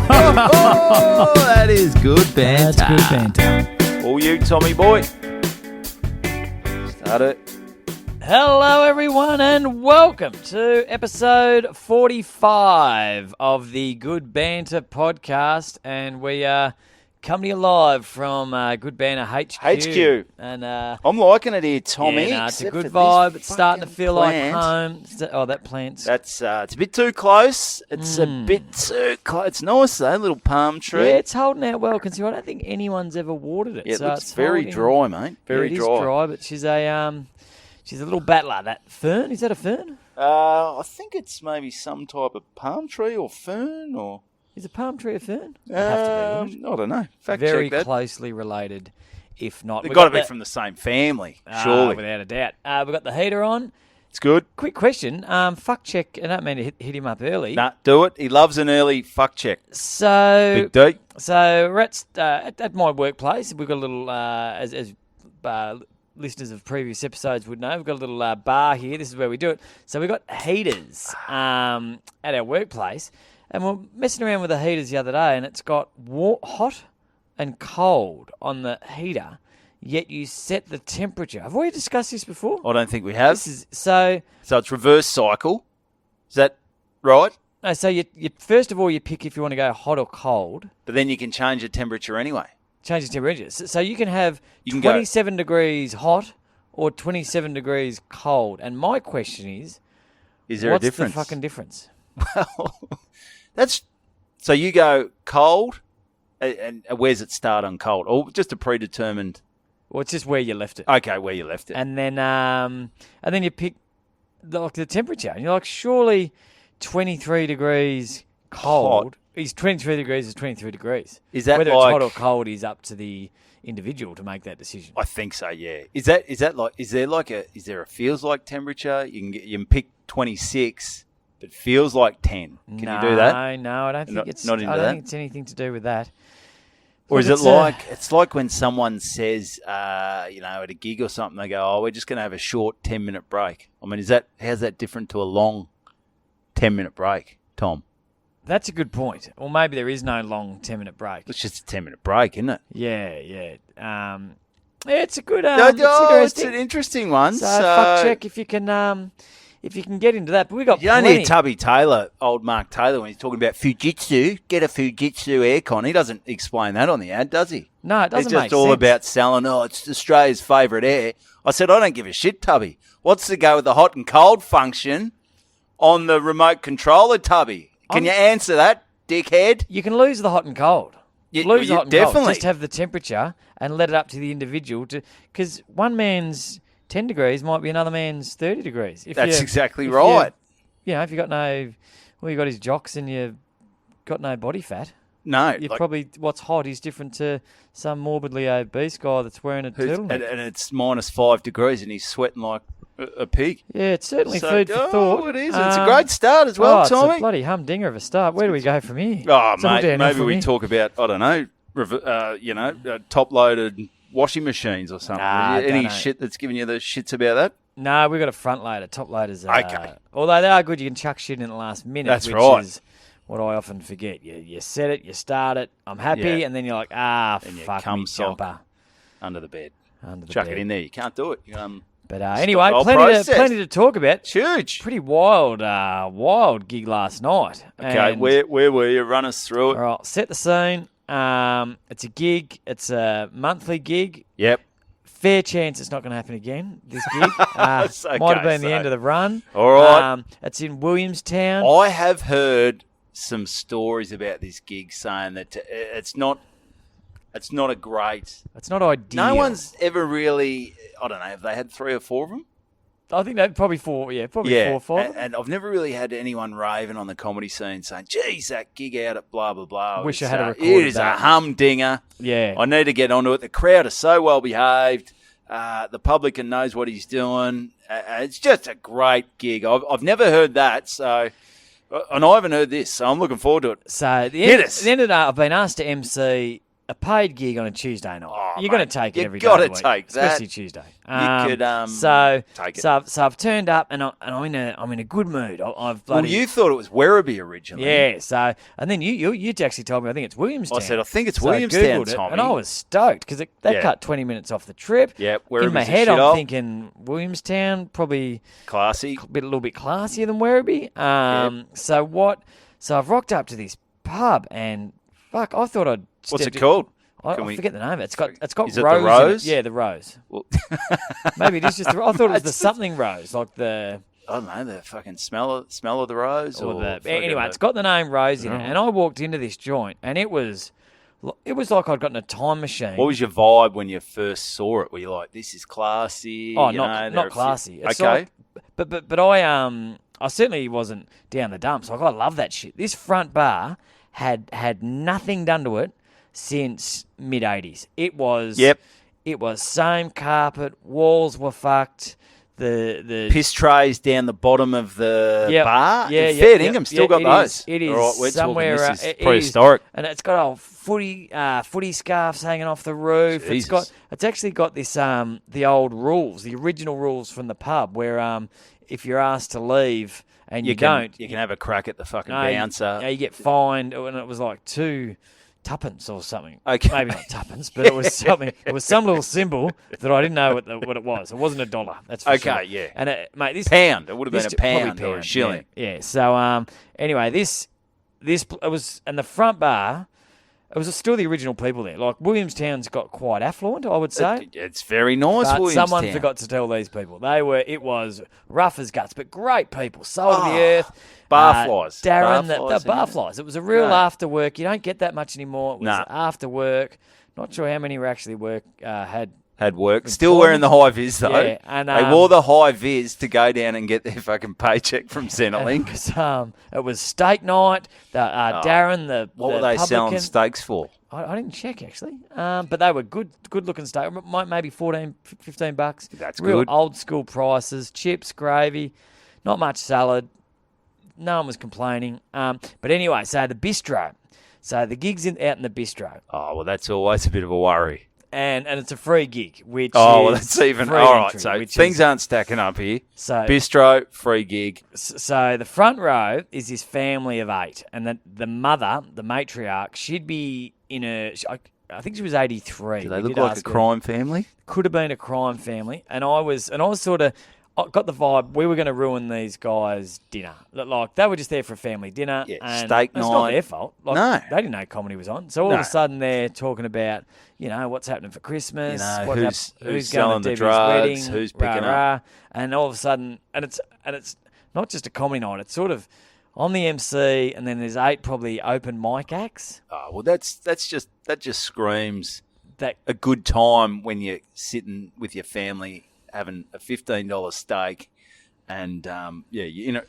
Oh, that is good banter. That's good banter. All you, Tommy boy. Start it. Hello, everyone, and welcome to episode 45 of the Good Banter podcast. And we are coming to you live from Good Banter HQ. HQ. And I'm liking it here, Tommy. yeah, no, it's a good vibe. It's starting to feel plant. like home. Oh, that plant's... That's it's a bit too close. It's a bit too close. It's nice though, little palm tree. Yeah, it's holding out well, considering I don't think anyone's ever watered it. Yeah, it so looks it's very holding... dry, mate. Very yeah, it dry. is dry, but she's a little battler. That fern, is that a fern? I think it's maybe some type of palm tree or fern or... Is a palm tree a fern? It'd have to be, wouldn't it? I don't know. Fact Very check that. closely related, if not. They've got to be from the same family, surely. Without a doubt. We've got the heater on. It's good. Quick question. Fuck check. I don't mean to hit him up early. Nah, do it. He loves an early fuck check. So, Big D. So we're at my workplace. We've got a little, as listeners of previous episodes would know, we've got a little bar here. This is where we do it. So we've got heaters at our workplace. And we're messing around with the heaters the other day, and it's got hot and cold on the heater, yet you set the temperature. Have we discussed this before? I don't think we have. So it's reverse cycle. Is that right? No, so you first of all, you pick if you want to go hot or cold. But then you can change the temperature anyway. Change the temperature. So you can have 27 degrees hot or 27 degrees cold. And my question is there a difference? What's the fucking difference? Well, so you go cold, and where's it start on cold? Or just a predetermined... Well, it's just where you left it. Okay, where you left it. And then you pick the temperature. And you're like, surely 23 degrees cold is 23 degrees is 23 degrees. Is that whether like... it's hot or cold is up to the individual to make that decision. I think so, yeah. Is there a feels like temperature? You can pick 26... It feels like 10. Can you do that? No, I don't think it's not into I don't that? think it's anything to do with that. Or is it like it's like when someone says, at a gig or something, they go, "Oh, we're just going to have a short 10-minute break." I mean, how's that different to a long 10-minute break, Tom? That's a good point. Or maybe there is no long 10-minute break. It's just a 10-minute break, isn't it? Yeah. Yeah, it's a good. It's an interesting one. So fuck check if you can. If you can get into that, but we got you don't need Tubby Taylor, old Mark Taylor, when he's talking about Fujitsu. Get a Fujitsu aircon. He doesn't explain that on the ad, does he? No, it doesn't. He's just all about selling. Oh, it's Australia's favourite air. I said, I don't give a shit, Tubby. What's to go with the hot and cold function on the remote controller, Tubby? Can you answer that, dickhead? You can lose the hot and cold. Lose the hot and definitely. cold. Just have the temperature and let it up to the individual. Because one man's 10 degrees might be another man's 30 degrees. That's exactly right. If you got you got his jocks and you've got no body fat. No. Probably what's hot is different to some morbidly obese guy that's wearing a turtleneck. And it's minus 5 degrees and he's sweating like a pig. Yeah, it's certainly food for thought. Oh, it is. It's a great start as well, Tommy. It's a bloody humdinger of a start. Where do we go from here? Oh, mate, maybe we talk about, I don't know, top-loaded washing machines or something. Any shit that's giving you the shits about that? No, we've got a front loader. Top loaders are... Okay. Although they are good, you can chuck shit in the last minute. That's which right. Is what I often forget. You set it, you start it, I'm happy, and then you're like, fuck me, jumper. Under the bed. Chuck it in there. You can't do it. But anyway, plenty to talk about. It's huge. Pretty wild gig last night. Okay, and where were you? Run us through it. All right, set the scene. It's a gig. It's a monthly gig. Yep. Fair chance it's not going to happen again, this gig. Okay, might have been the end of the run. All right. It's in Williamstown. I have heard some stories about this gig saying that it's not a great... It's not ideal. No one's ever really... I don't know, have they had 3 or 4 of them? I think they've probably 4, 4 or 5. And I've never really had anyone raving on the comedy scene saying, geez, that gig out at blah, blah, blah. Wish I had recorded that. It is a humdinger. Yeah. I need to get onto it. The crowd is so well behaved. The publican knows what he's doing. It's just a great gig. I've never heard that, so... And I haven't heard this, so I'm looking forward to it. So Hit us. I've been asked to MC a paid gig on a Tuesday night. Oh, You're mate, going to take it you every day gotta of the week, take that. especially Tuesday. You could take it. So I've turned up and I'm in a good mood. I've bloody, Well, you thought it was Werribee originally. yeah. So and then you actually told me I think it's Williamstown. I said I think it's So I Williamstown, Googled it, Tommy. and I was stoked because they cut 20 minutes off the trip. Yeah, in my Werribee's a head, I'm shithole. thinking Williamstown probably Classy. a little bit classier than Werribee. So I've rocked up to this pub and fuck, I thought I'd. What's it called? I forget the name of it. It's got Is it rose. the Rose? In it. Yeah, the Rose. Well, Maybe it is just the. I thought it was the something Rose, like the. I don't know, the fucking smell of the rose. Or Or the fucking anyway, it's got the name Rose in it, Oh. and I walked into this joint, and it was like I'd gotten a time machine. What was your vibe when you first saw it? Were you like, this is classy? Oh, you not know, classy. It's Okay. like, but I certainly wasn't down the dumps. Like I love that shit. This front bar had nothing done to it since mid-'80s. It was same carpet, walls were fucked. The Piss trays down the bottom of the bar. Yeah, In fair dinkum, still got those. It is All right, we're somewhere. talking, this is it prehistoric. and it's got old footy scarves hanging off the roof. Jesus. It's actually got this the old rules, the original rules from the pub, where if you're asked to leave and you don't, you can have a crack at the fucking bouncer. you get fined, and it was like tuppence or something. Okay. Maybe not tuppence, but it was something. It was some little symbol that I didn't know what it was. It wasn't $1. That's for sure. Okay, yeah. And mate, this Pound. It would have been this a probably pound or a shilling. Yeah. So anyway, this it was, and the front bar. It was still the original people there. Like Williamstown's got quite affluent, I would say. It's very nice, But Williamstown. someone forgot to tell these people. It was rough as guts, but great people. Soul of the earth. Barflies. Darren, Barflies, the barflies. It was a real Great. after work. You don't get that much anymore. It was Nah. after work. Not sure how many were actually Had work. Still wearing the high vis, though. Yeah, and, they wore the high vis to go down and get their fucking paycheck from Centrelink. It was steak night. Darren, What the were they selling publican- steaks for? I didn't check actually, but they were good looking steak. Maybe $14, $15. That's real good. old school prices. Chips, gravy, not much salad. No one was complaining. But anyway, so the bistro. So the gig's out in the bistro, Oh, well, that's always a bit of a worry. and it's a free gig, which Oh, well, is that's even... free All right, entry, so which things is- aren't stacking up here. So Bistro, free gig. So the front row is this family of 8, and the mother, the matriarch, she'd be I think she was 83. Do they We look did like a ask her. crime family? Could have been a crime family, and I was sort of. I got the vibe we were going to ruin these guys' dinner. Like they were just there for a family dinner. Yeah, and steak it's not night. their fault. Like, No. they didn't know comedy was on. So all of No. a sudden they're talking about what's happening for Christmas. You know, who's who's going selling to the Debbie's drugs, wedding, who's picking rah, and all of a sudden, and it's not just a comedy night. It's sort of on the MC, and then there's 8 probably open mic acts. Oh, well, that just screams That a good time when you're sitting with your family having a $15 steak and,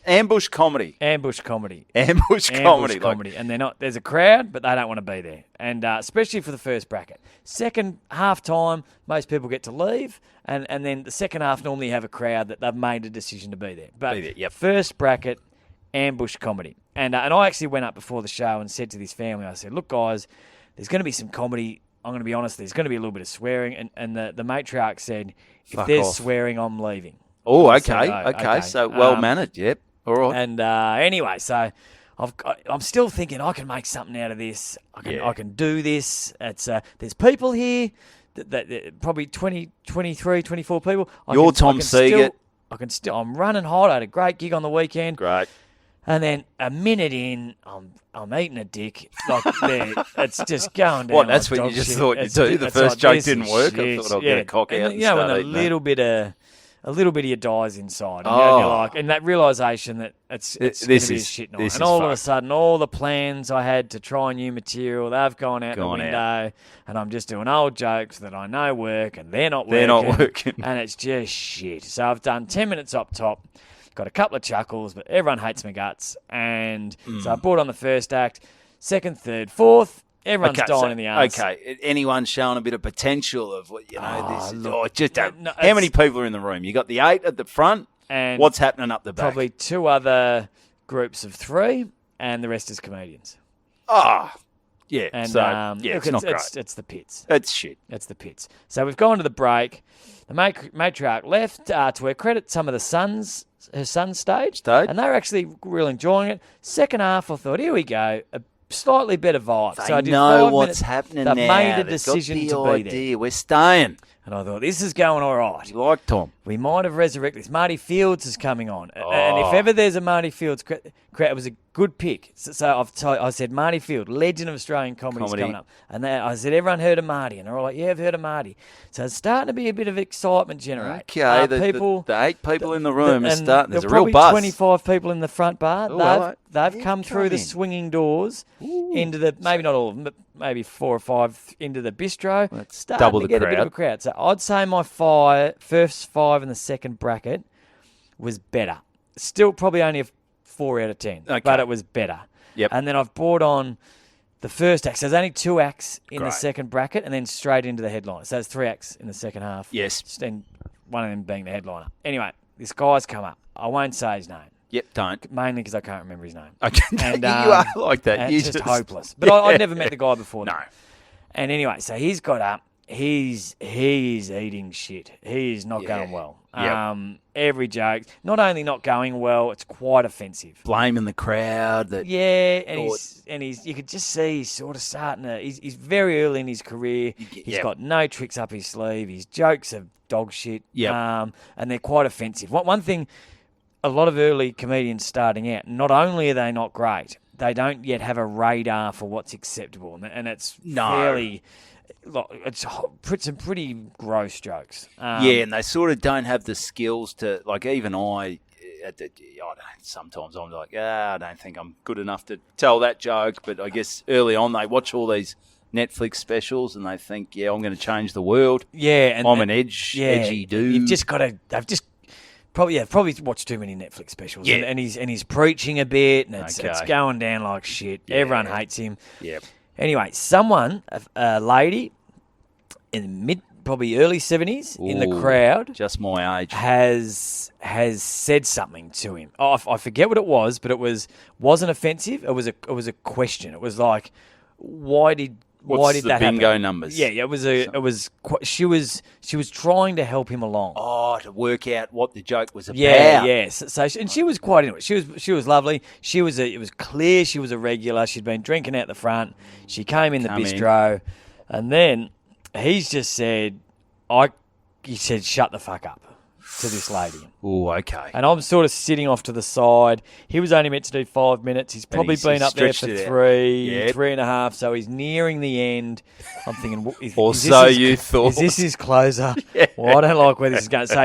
ambush comedy. ambush comedy. Ambush comedy. Like, And they're not. There's a crowd, but they don't want to be there. And especially for the first bracket, second half time, most people get to leave, and then the second half normally have a crowd that they've made a decision to be there. But Be there, yep. first bracket, ambush comedy. And I actually went up before the show and said to this family, I said, look, guys, there's going to be some comedy. I'm going to be honest. There's going to be a little bit of swearing, and the matriarch said, if Fuck there's off. swearing, I'm leaving. oh, I okay, said, okay. So well mannered, yep. All right. And anyway, so I'm still thinking I can make something out of this. I can do this. It's there's people here that probably 20, 23, 24 people. You're Tom Siegert. I'm running hot. I had a great gig on the weekend. Great. And then a minute in, I'm eating a dick. Like it's just going down. What, that's like what dog you just shit. thought you'd It's do? di- The it's first like, joke this didn't is work? I shit. thought I'll get a cock out and you know, when start a eating that. little bit of you dies inside, and Oh. you're like, and that realization that it's This gonna be a is- shit night, this and is all of a fucked. sudden, all the plans I had to try new material, they've gone out the Gone window, and I'm just doing old jokes that I know work, and they're not They're not working. and it's just shit. So I've done 10 minutes up top. Got a couple of chuckles, but everyone hates my guts. And so I brought on the first act, second, third, fourth. Everyone's dying in the arse. Okay, anyone's showing a bit of potential of what this is. look, Just don't. no, How it's- many people are in the room? You got the 8 at the front. And What's happening up the back? probably 2 other groups of 3, and the rest is comedians. Ah, Yeah, And, it's look, not great. It's the pits. It's shit. It's the pits. So we've gone to the break. The matriarch left to her credit. Some of her sons stayed, and they were actually really enjoying it. Second half, I thought, here we go, a slightly better vibe. So I did know 5 what's minutes. happening They've now. made a They've decision got to the be idea. there. We're staying. And I thought, this is going all right. You like Tom? We might have resurrected this. Marty Fields is coming on. And if ever there's a Marty Fields crowd, it was a good pick. So I said, Marty Field, legend of Australian comedy is coming up. And I said, everyone heard of Marty? And they're all like, yeah, I've heard of Marty. So it's starting to be a bit of excitement generated. Okay, the 8 people in the room are starting. There's a real buzz. 25 people in the front bar. Ooh, They've come through the swinging doors into the, maybe not all of them, but maybe 4 or 5 into the bistro. That's starting double to the get crowd. a bit of a crowd. So I'd say my first 5 in the second bracket was better. Still probably only a 4 out of 10, but it was better. Yep. And then I've brought on the first act. So there's only 2 acts in the second bracket and then straight into the headliner. So there's 3 acts in the second half. Yes. And one of them being the headliner. Anyway, this guy's come up. I won't say his name. Yep, don't. Mainly because I can't remember his name. Okay. And, you are like that. And You it's just hopeless. But I'd never met the guy before. No. And anyway, so he's got up. He's eating shit. He is not going well. Yep. Every joke, not only not going well, it's quite offensive. Blaming the crowd. That He's you could just see he's sort of starting to. He's very early in his career. He's got no tricks up his sleeve. His jokes are dog shit. Yep. And they're quite offensive. One thing, a lot of early comedians starting out, not only are they not great, they don't yet have a radar for what's acceptable, and it's fairly. It's some pretty gross jokes. And they sort of don't have the skills to, like, even sometimes I'm like, I don't think I'm good enough to tell that joke. But I guess early on they watch all these Netflix specials and they think, I'm going to change the world. Yeah. I'm an edgy dude. You've just got to, probably watched too many Netflix specials. Yeah. And he's preaching a bit and it's going down like shit. Yeah. Everyone hates him. Yep. Anyway, a lady in probably early 70s in the crowd, just my age, has said something to him. I forget what it was, but it wasn't offensive. It was a question. It was like, why did that happen? Bingo numbers? Yeah. She was trying to help him along. Oh, to work out what the joke was about. Yeah. So and she was quite into it. She was lovely. It was clear she was a regular. She'd been drinking out the front. She came in the bistro, and then he's just said, he said, shut the fuck up to this lady. Oh, okay. And I'm sort of sitting off to the side. He was only meant to do 5 minutes. He's probably been up there for 3.5. So he's nearing the end. I'm thinking, you thought. Is this his closer? Yeah. Well, I don't like where this is going. So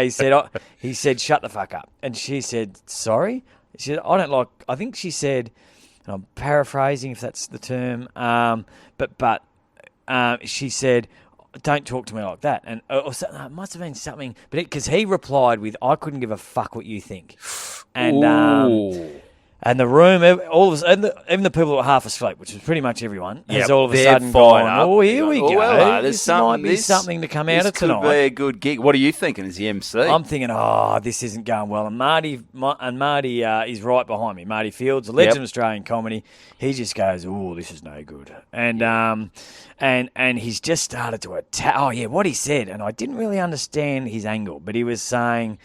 he said, shut the fuck up. And she said, sorry? She said, I think she said, and I'm paraphrasing if that's the term, but she said, don't talk to me like that. And it must have been something, but because he replied with, I couldn't give a fuck what you think. And and the room, all of us, even the people that were half asleep, which was pretty much everyone, has all of a sudden gone, here we go. Well, this might be something to come out of tonight. This could be a good gig. What are you thinking as the MC? I'm thinking, this isn't going well. And Marty is right behind me. Marty Fields, a legend of Australian comedy. He just goes, this is no good. And he's just started to attack. What he said, and I didn't really understand his angle, but he was saying,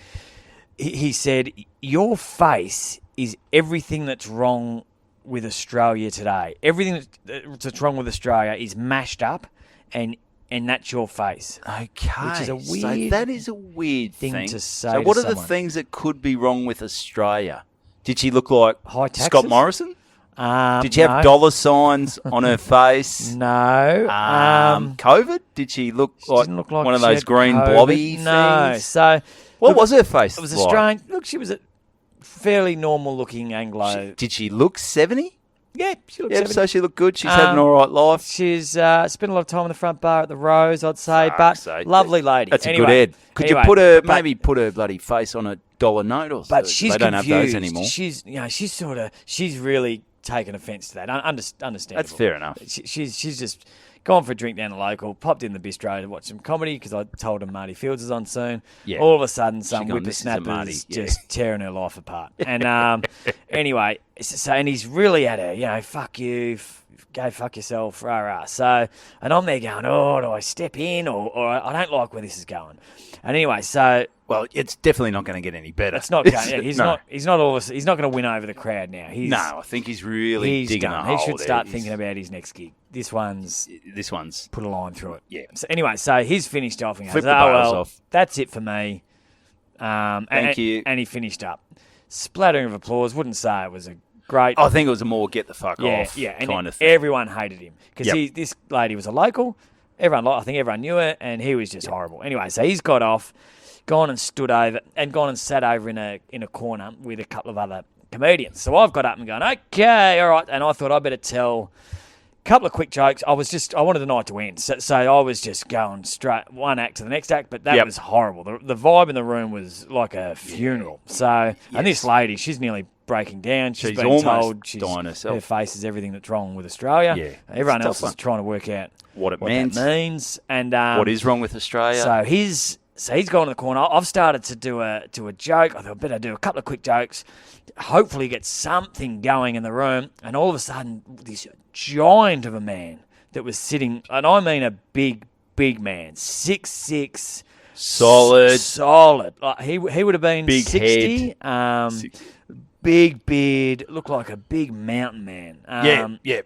he said, your face is everything that's wrong with Australia today. Everything that's wrong with Australia is mashed up, and that's your face. Okay. Which is a weird. So that is a weird thing to say. So what are the things that could be wrong with Australia? Did she look like high taxes? Scott Morrison? Did she have dollar signs on her face? No. COVID? Did she look like one of those green blobby things? No. So what was her face? It was a strange. Look, she was a fairly normal-looking Anglo. Did she look 70? Yeah, she looked 70. So she looked good. She's had an all right life. She's spent a lot of time in the front bar at the Rose, I'd say, lovely lady. That's a good head. Could you put her bloody face on a dollar note or something? But she's they don't confused. have those anymore. She's really taken offence to that. Understandable. That's fair enough. She's just gone for a drink down the local, popped in the bistro to watch some comedy because I told him Marty Fields is on soon. Yeah. All of a sudden, some Gone, "This is a Marty." whippersnappers Yeah. just tearing her life apart. And anyway, so and he's really at her, fuck you, go fuck yourself, rah rah. So, and I'm there going, oh, do I step in or I don't like where this is going. And anyway, so. Well, it's definitely not going to get any better. It's not going. Yeah, he's No. not going to win over the crowd now. No, I think he's really digging done. a hole. He should there. start thinking about his next gig. This one's put a line through it. Yeah. So anyway, so he's finished off and goes, Flip the bars off. That's it for me. Thank you. And he finished up. Splattering of applause. Wouldn't say it was a great. I think it was a more get the fuck off and kind of thing. everyone hated him because Yep. this lady was a local. I think everyone knew her, and he was just horrible. Anyway, so he's got off. Gone and stood over and gone and sat over in a corner with a couple of other comedians. So I've got up and gone, okay, all right. And I thought I better tell a couple of quick jokes. I wanted the night to end. So I was just going straight one act to the next act, but that was horrible. The vibe in the room was like a funeral. So, and this lady, she's nearly breaking down. She's been almost told dying herself. her face is everything that's wrong with Australia. Yeah. Everyone It's a else tough is one. trying to work out What that means. And what is wrong with Australia? So he's gone to the corner. I've started to do a joke. I thought I better do a couple of quick jokes, hopefully get something going in the room. And all of a sudden, this giant of a man that was sitting, and I mean a big, big man, 6'6", solid. Like he would have been Big 60. head. Big beard, looked like a big mountain man. Yeah.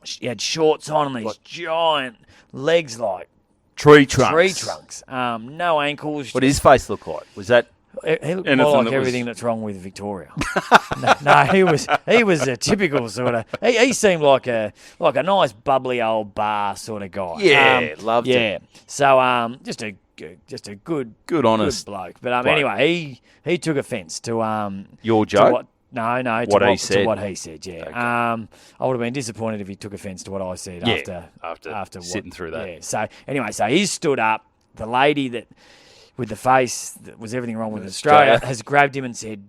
He had shorts on and these giant legs like Tree trunks. No ankles. What did his face look like? Was that He looked anything more like that everything that's wrong with Victoria. no, he was a typical sort of. He seemed like a nice bubbly old bar sort of guy. Yeah, loved it. Yeah, so just a good honest bloke. But bloke. anyway, he took offence to your to joke? what, no, to What he said? To what he said, yeah. Okay. I would have been disappointed if he took offence to what I said after sitting through that. Yeah. So anyway, he stood up. The lady that with the face that was everything wrong with Australia has grabbed him and said,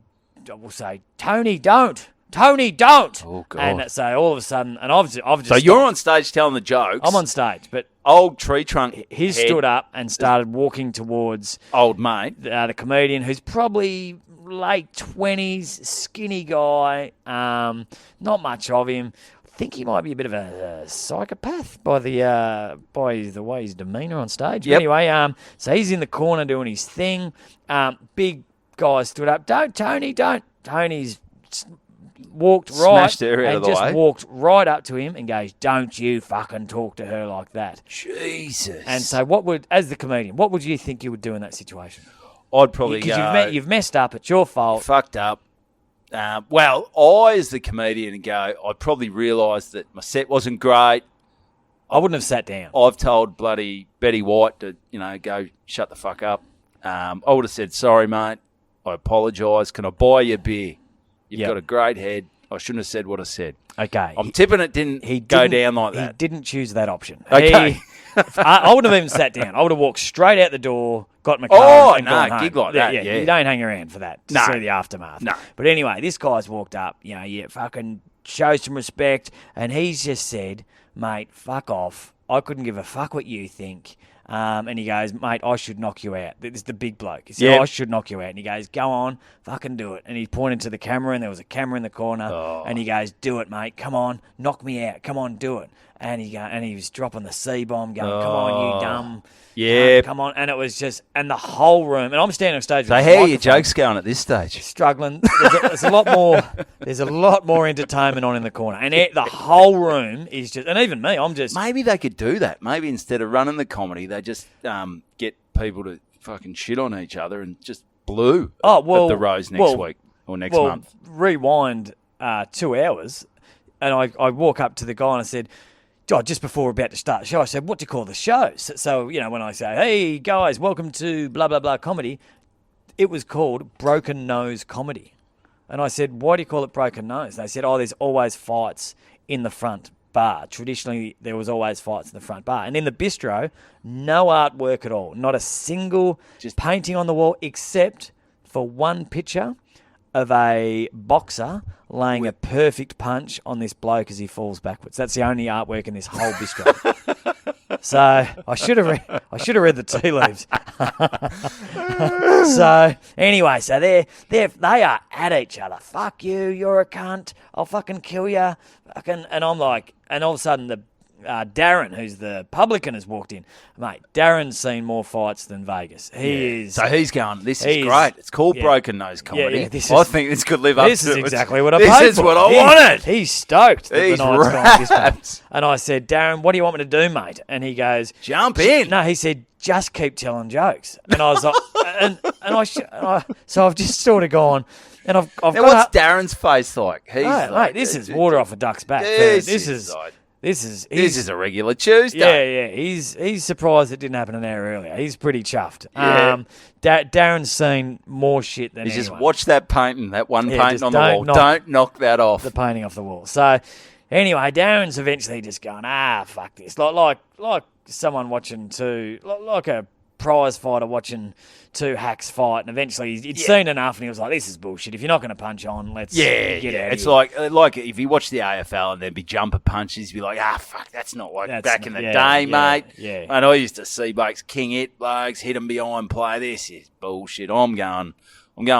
"We'll say, Tony, don't." Tony, don't. Oh God! And so all of a sudden, and I've just. So you're on stage telling the jokes. I'm on stage, but old tree trunk. he stood up and started walking towards Old mate. the comedian who's probably late 20s, skinny guy, not much of him. I think he might be a bit of a psychopath by the way his demeanour on stage. Yep. But anyway, so he's in the corner doing his thing. Big guy stood up. Don't, Tony, don't. Tony's walked right Smashed her out and of the just way. walked right up to him and goes, "Don't you fucking talk to her like that." Jesus. And so, as the comedian, what would you think you would do in that situation? I'd probably Because go. you've messed up. It's your fault. Fucked up. Well, I, as the comedian, go, I'd probably realise that my set wasn't great. I wouldn't have sat down. I've told bloody Betty White to, go shut the fuck up. I would have said, sorry, mate. I apologise. Can I buy you a beer? You've got a great head. I shouldn't have said what I said. Okay. I'm tipping it didn't go down like He that. didn't choose that option. Okay. I wouldn't have even sat down. I would have walked straight out the door, got my car, Oh, and no, gone home. gig like that, yeah. You don't hang around for that to No. see the aftermath. No. But anyway, this guy's walked up, fucking show some respect, and he's just said, mate, fuck off. I couldn't give a fuck what you think. And he goes, mate, I should knock you out. This is the big bloke. He said, Yeah. I should knock you out. And he goes, go on, fucking do it. And he pointed to the camera, and there was a camera in the corner. Oh. And he goes, do it, mate. Come on, knock me out. Come on, do it. And he was dropping the C-bomb, going, come on, you dumb. Yeah. Come on. And it was just, and the whole room, and I'm standing on stage So with how a are your microphone, jokes going at this stage? struggling. There's a lot more entertainment on in the corner. And the whole room is just, and even me, I'm just, Maybe they could do that. Maybe instead of running the comedy, they just get people to fucking shit on each other and just blue at the Rose next week or next month. Rewind 2 hours, and I walk up to the guy and I said, just before we're about to start the show, I said, what do you call the show? So when I say, hey, guys, welcome to blah, blah, blah comedy, it was called Broken Nose Comedy. And I said, why do you call it Broken Nose? They said, there's always fights in the front bar. Traditionally, there was always fights in the front bar. And in the bistro, no artwork at all. Not a single Just painting on the wall except for one picture of a boxer laying a perfect punch on this bloke as he falls backwards. That's the only artwork in this whole bistro. So I should have read the tea leaves. So anyway, so they are at each other. Fuck you, you're a cunt. I'll fucking kill you. And I'm like, and all of a sudden the Darren, who's the publican, has walked in. Mate, Darren's seen more fights than Vegas. He is. So he's going, this is great. It's called Broken Nose Comedy. I think this could live up to it. This is exactly what I paid for. This is what I wanted. He's stoked that He's the night's gone this way. And I said, Darren, what do you want me to do, mate? And he goes, jump in. No, he said, just keep telling jokes. And I was like, so I've just sort of gone, and I've now got what's Darren's face like? He's mate, this is water off a duck's back. This is a regular Tuesday. Yeah. He's surprised it didn't happen an hour earlier. He's pretty chuffed. Yeah. Darren's seen more shit than anyone. Just watch that painting, that one painting on the wall. Don't knock that off. The painting off the wall. So anyway, Darren's eventually just going, fuck this. Like someone watching like a prize fighter watching two hacks fight, and eventually he'd seen enough, and he was like, "This is bullshit. If you're not going to punch on, let's get out." It's like if you watch the AFL and there'd be jumper punches, you'd be like, fuck, that's not like back in the day, mate. Yeah. And I used to see blokes king it, blokes hit them behind play. This is bullshit. I'm going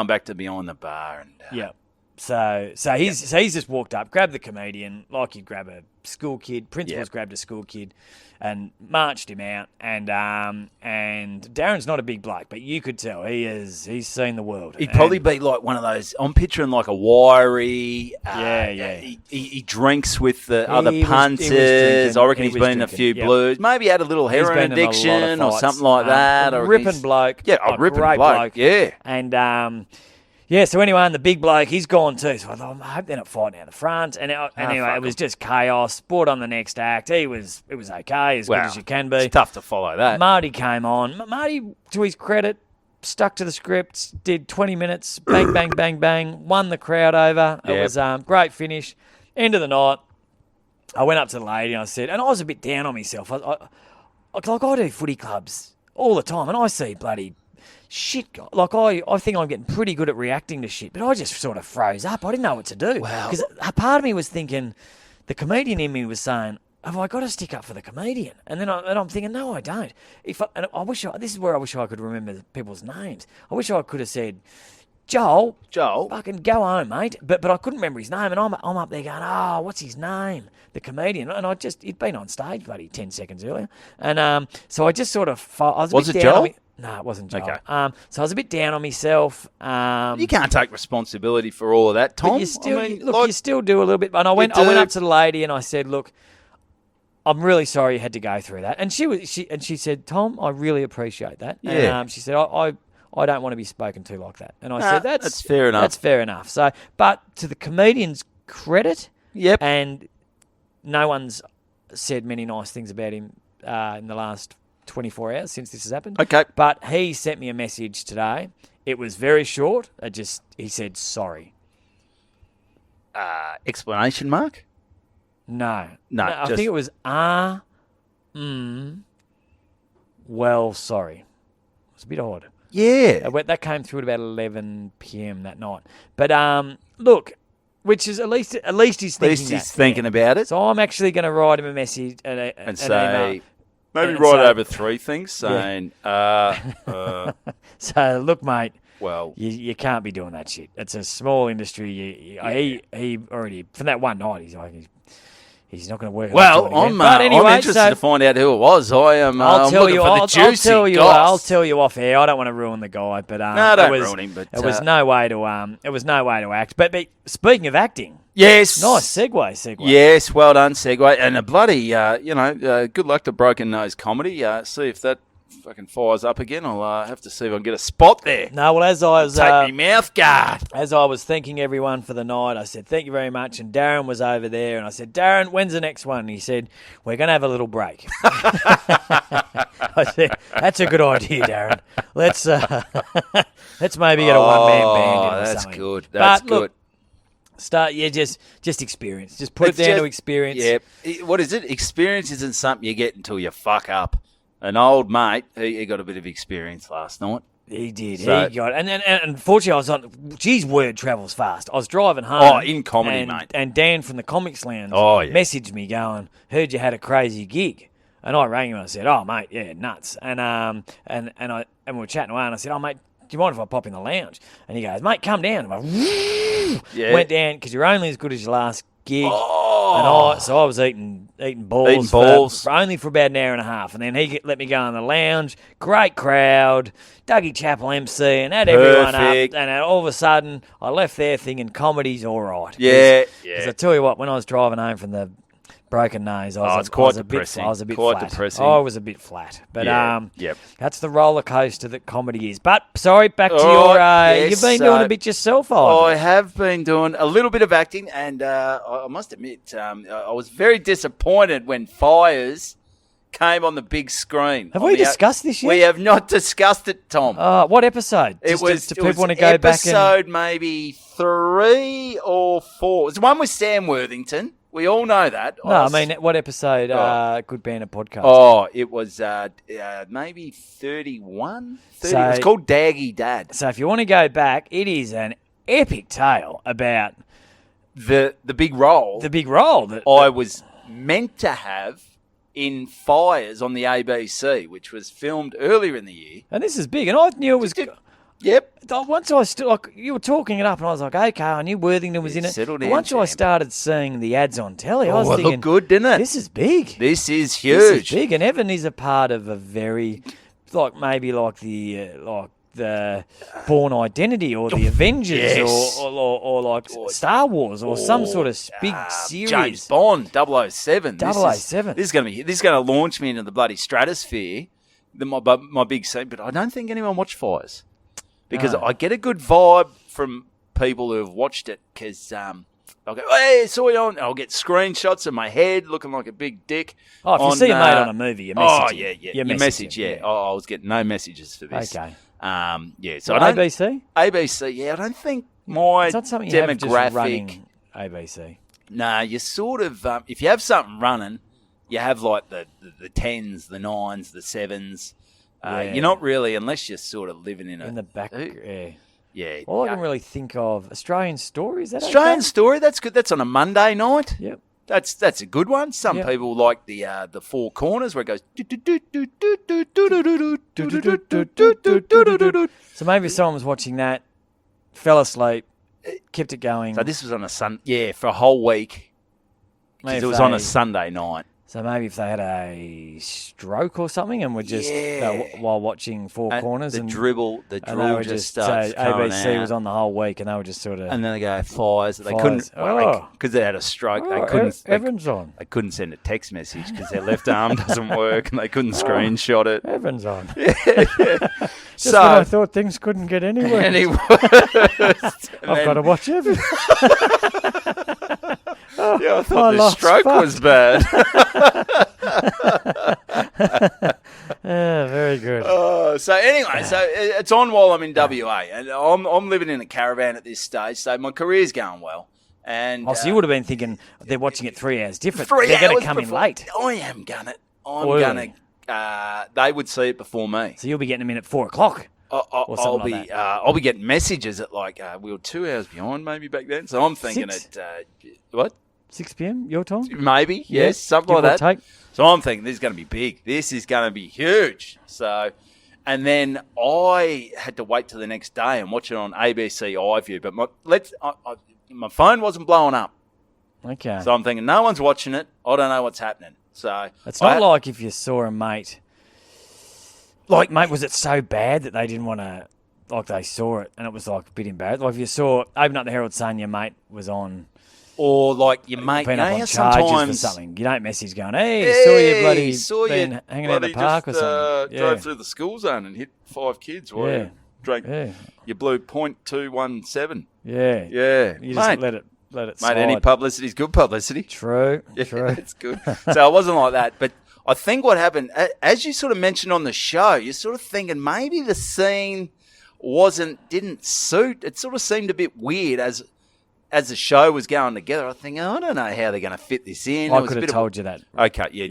back to behind the bar and So he's just walked up, grabbed the comedian like you'd grab a school kid. Principal's grabbed a school kid and marched him out. And Darren's not a big bloke, but you could tell he's seen the world. He'd probably be like one of those. I'm picturing like a wiry. He drinks with the other punters. I reckon he's been in a few blues. Maybe had a little heroin addiction or something like that. A ripping bloke. Yeah, a ripping bloke. Yeah. And so anyway, and the big bloke, he's gone too. So I thought, I hope they're not fighting out the front. And anyway, it was just chaos. Sport on the next act. It was okay, as good as you can be. It's tough to follow that. Marty came on. Marty, to his credit, stuck to the script, did 20 minutes, bang, bang, bang, bang, won the crowd over. It was great finish. End of the night, I went up to the lady and I said, and I was a bit down on myself. I do footy clubs all the time, and I see bloody shit. Like, I think I'm getting pretty good at reacting to shit, but I just sort of froze up. I didn't know what to do. Because a part of me was thinking, the comedian in me was saying, have I got to stick up for the comedian? And then I'm thinking, no, I don't. This is where I wish I could remember people's names. I wish I could have said, Joel, fucking go home, mate. But I couldn't remember his name, and I'm up there going, what's his name? The comedian. And he'd been on stage, bloody 10 seconds earlier. And so I just sort of, was it Joel? No, it wasn't Joel. Okay. So I was a bit down on myself. You can't take responsibility for all of that, Tom. But you still do a little bit. And I went up to the lady and I said, look, I'm really sorry you had to go through that. And she said, Tom, I really appreciate that. Yeah. And she said, I don't want to be spoken to like that. And I said, that's fair enough. That's fair enough. So, but to the comedian's credit, and no one's said many nice things about him in the last 24 hours since this has happened. Okay. But he sent me a message today. It was very short. He said, sorry. Explanation mark? No. I think it was, well, sorry. It was a bit odd. Yeah. That came through at about 11 p.m. that night. But, look, which is at least he's thinking about it. So I'm actually going to write him a message and say, email. Maybe write over 3 things saying, So, look, mate. Well, you can't be doing that shit. It's a small industry. He already, from that one night, he's not going to work. Well, I'm interested to find out who it was. I'll tell you off air. I don't want to ruin the guy, but don't ruin him. But it was no way to act. But speaking of acting, yes, nice segue. Yes, well done, segue, and a bloody good luck to Broken Nose Comedy. See if that fucking fires up again. I'll have to see if I can get a spot there. No, well, as I was take me mouth guard. As I was thanking everyone for the night, I said thank you very much, and Darren was over there, and I said, Darren, when's the next one? And he said, we're going to have a little break. I said, that's a good idea, Darren. Let's maybe get a one-man band in or something. Good. That's good. Look, just experience. Just put it down to experience. Yeah. What is it? Experience isn't something you get until you fuck up. An old mate, he got a bit of experience last night. He did. So, he got it. And unfortunately, I was on. Geez, word travels fast. I was driving home. In comedy, mate. And Dan from the Comics Lounge messaged me going, heard you had a crazy gig. And I rang him and I said, "Oh, mate, yeah, nuts." And we were chatting away, and I said, "Oh, mate, do you mind if I pop in the lounge?" And he goes, "Mate, come down." And I went down because you're only as good as your last gig. And so I was eating balls, for only for about an hour and a half. And then he let me go in the lounge. Great crowd. Dougie Chappell MC and had everyone up. And all of a sudden, I left there thinking comedy's all right. Yeah. Because I tell you what, when I was driving home from the broken nose, I was a bit flat. Depressing. I was a bit flat. But yep. That's the roller coaster that comedy is. But, sorry, back to your... you've been doing a bit yourself, I have been doing a little bit of acting, and I must admit, I was very disappointed when Fires came on the big screen. Have we discussed this yet? We have not discussed it, Tom. What episode? Do people want to go back and... Episode maybe 3 or 4. It was the one with Sam Worthington. We all know that. No, I mean, what episode? Good Banter podcast. Oh, it was maybe 31. 30. It was called Daggy Dad. So if you want to go back, it is an epic tale about the big role. The big role that I was meant to have in Fires on the ABC, which was filmed earlier in the year. And this is big, and I knew it was. Yep. Once you were talking it up, and I was like, okay, I knew Worthington was in it. Settled in, once I started seeing the ads on telly, I was thinking, it looked good, didn't it? This is big. This is huge. This is big, and Evan is a part of a very, maybe the Born Identity or the Avengers yes. or Star Wars or some sort of big series. James Bond, 007. 007. This is going to launch me into the bloody stratosphere. My big scene, but I don't think anyone watched Fires. Because I get a good vibe from people who have watched it because I'll go, hey, saw you on. I'll get screenshots of my head looking like a big dick. Oh, if you see a mate on a movie, you message him. You message, yeah. Oh, I was getting no messages for this. Okay. So ABC? ABC, yeah. I don't think my it's not something demographic. You have just running ABC. Nah, you sort of, if you have something running, you have like the 10s, the 9s, the 7s. You're not really, unless you're sort of living in the back. Yeah. All I can really think of, Australian Story, is that Australian okay? Story, that's good. That's on a Monday night. Yep. That's a good one. Some people like the Four Corners where it goes. So maybe someone was watching that, fell asleep, kept it going. So this was on a for a whole week. Because it was on a Sunday night. So maybe if they had a stroke or something and were just while watching Four Corners the drool just starts so ABC was on the whole week and they were just sort of and then they go Fires. They couldn't because they had a stroke. They couldn't. Evan's on. They couldn't send a text message because their left arm doesn't work and they couldn't screenshot it. Evan's on. So when I thought things couldn't get anywhere. I've got to watch Evan. Yeah, I thought the stroke was bad. Very good. So anyway, so it's on while I'm in WA, and I'm living in a caravan at this stage, so my career's going well. And so you would have been thinking they're watching it 3 hours different. 3 They're hours going to come in late. I am gonna. They would see it before me. So you'll be getting them in at 4 o'clock. I'll be getting messages at we were 2 hours behind maybe back then. So I'm thinking 6? at what? 6 p.m. your time? Maybe, yes, something like that. Take. So I'm thinking this is going to be big. This is going to be huge. So, and then I had to wait till the next day and watch it on ABC iView. But my phone wasn't blowing up. Okay. So I'm thinking no one's watching it. I don't know what's happening. So it's not like if you saw a mate. Like, mate, was it so bad that they didn't want to? Like they saw it and it was like a bit embarrassing. Like if you open up the Herald Sun, your mate was on. Or like your mate, been up on charges for something. You don't message going, hey, saw you hanging out at the park or something. Drove through the school zone and hit 5 kids while you drank. You blew .217. Yeah. Yeah. You just let it slide. Mate, any publicity is good publicity. True. It's good. So it wasn't like that. But I think what happened, as you sort of mentioned on the show, you're sort of thinking maybe the scene didn't suit. It sort of seemed a bit weird as the show was going together. I think, I don't know how they're going to fit this in. I could have told you that. Okay, you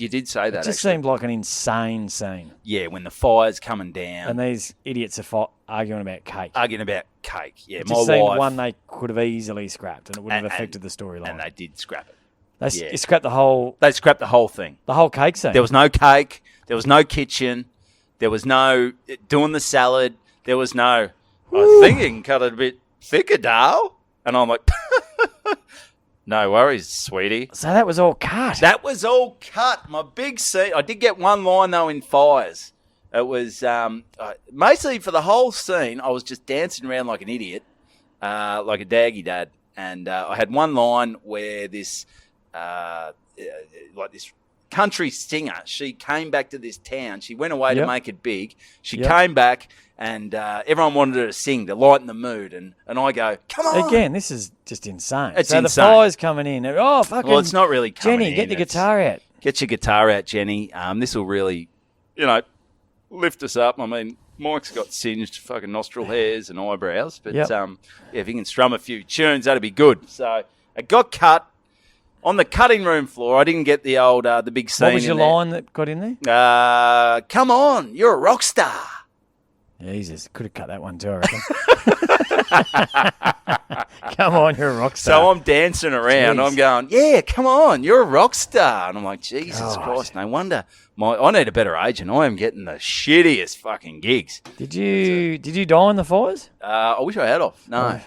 did say that. It just seemed like an insane scene. Yeah, when the fire's coming down. And these idiots are arguing about cake. Yeah, it just seemed one they could have easily scrapped and it wouldn't have affected the storyline. And they did scrap it. You scrapped the whole thing. The whole cake scene. There was no cake. There was no kitchen. There was no doing the salad. There was no, I think you can cut it a bit thicker, Dale. And I'm like, no worries, sweetie. So that was all cut. That was all cut. My big scene. I did get one line, though, in Fires. It was mostly for the whole scene, I was just dancing around like an idiot, like a daggy dad. And I had one line where this country singer, she came back to this town. She went away to make it big. She came back, and everyone wanted her to sing to lighten the mood. And I go, come on. Again, this is just insane. It's so insane. The fire's coming in. Oh, fucking. Well, it's not really coming Jenny, in. get the guitar out. Get your guitar out, Jenny. This will really, lift us up. I mean, Mike's got singed fucking nostril hairs and eyebrows. But, if he can strum a few tunes, that'd be good. So it got cut. On the cutting room floor, I didn't get the old, the big scene. What was your line that got in there? Come on, you're a rock star. Jesus, could have cut that one too, I reckon. Come on, you're a rock star. So I'm dancing around. Jeez. I'm going, yeah, come on, you're a rock star. And I'm like, Jesus Christ, no wonder. I need a better agent. I am getting the shittiest fucking gigs. Did you die in the fires? I wish I had off. No.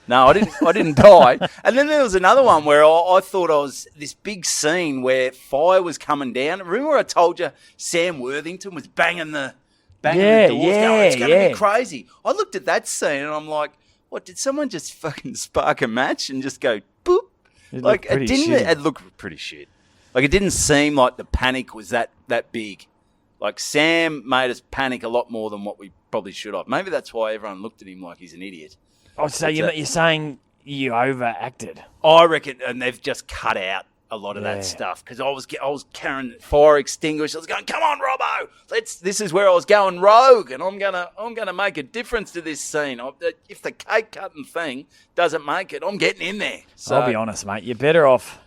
No, I didn't die. And then there was another one where I thought I was this big scene where fire was coming down. Remember I told you Sam Worthington was banging the doors going, it's going to be crazy. I looked at that scene and I'm like, what, did someone just fucking spark a match and just go boop? It looked pretty shit. Like it didn't seem like the panic was that big. Like Sam made us panic a lot more than what we probably should have. Maybe that's why everyone looked at him like he's an idiot. Oh, so you're saying you overacted? I reckon, and they've just cut out a lot of that stuff because I was carrying fire extinguishers. I was going, "Come on, Robbo, this is where I was going rogue, and I'm gonna make a difference to this scene. If the cake cutting thing doesn't make it, I'm getting in there." So, I'll be honest, mate. You're better off.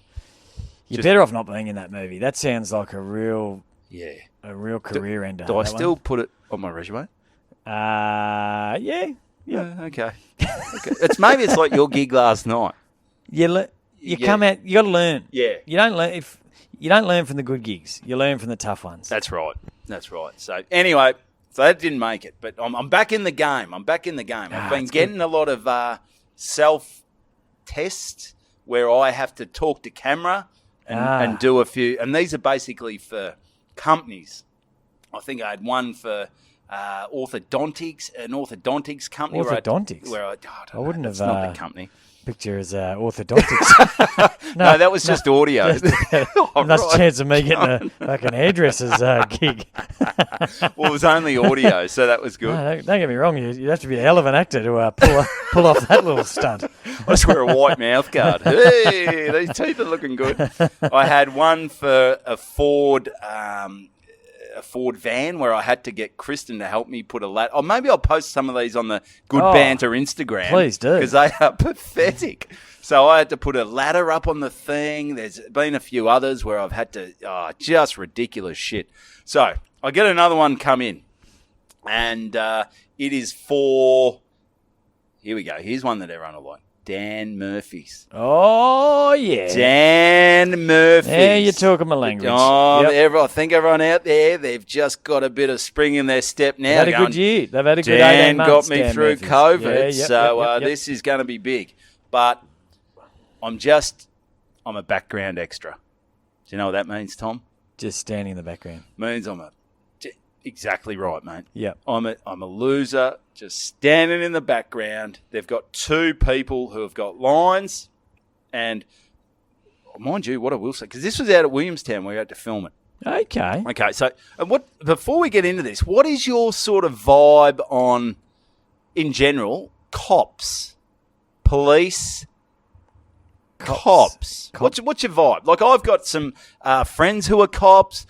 Better off not being in that movie. That sounds like a real career ender. Do I still put it on my resume? Yeah. Yeah. Okay. It's like your gig last night. Come out. You got to learn. Yeah. You don't learn if you don't learn from the good gigs. You learn from the tough ones. That's right. So anyway, that didn't make it, but I'm back in the game. I've been getting a lot of self tests where I have to talk to camera and do a few, and these are basically for companies. I think I had one for. Orthodontics, an orthodontics company. Orthodontics? I wouldn't have. Not the company. Picture as orthodontics. No, that was just audio. That's a chance of me getting a fucking hairdresser's gig. Well, it was only audio, so that was good. No, don't get me wrong. You'd have to be a hell of an actor to pull off that little stunt. I just wear a white mouth guard. Hey, these teeth are looking good. I had one for a Ford van where I had to get Kristen to help me put a ladder. Or maybe I'll post some of these on the Good Banter Instagram. Please do. Because they are pathetic. So I had to put a ladder up on the thing. There's been a few others where I've had to, just ridiculous shit. So I get another one come in. And it is for, here we go. Here's one that everyone will like. Dan Murphy's. Oh, yeah. Dan Murphy's. Yeah, you're talking my language. I think everyone out there, they've just got a bit of spring in their step now. They've had a good year. They've had a good 18 months. Dan got me through COVID, this is going to be big. But I'm a background extra. Do you know what that means, Tom? Just standing in the background. Means exactly right, mate. Yeah. I'm a loser, just standing in the background. They've got two people who have got lines, and mind you, what I will say, because this was out at Williamstown where we had to film it. Okay. So before we get into this, what is your sort of vibe on, in general, cops, police, cops? What's your vibe? Like, I've got some friends who are cops.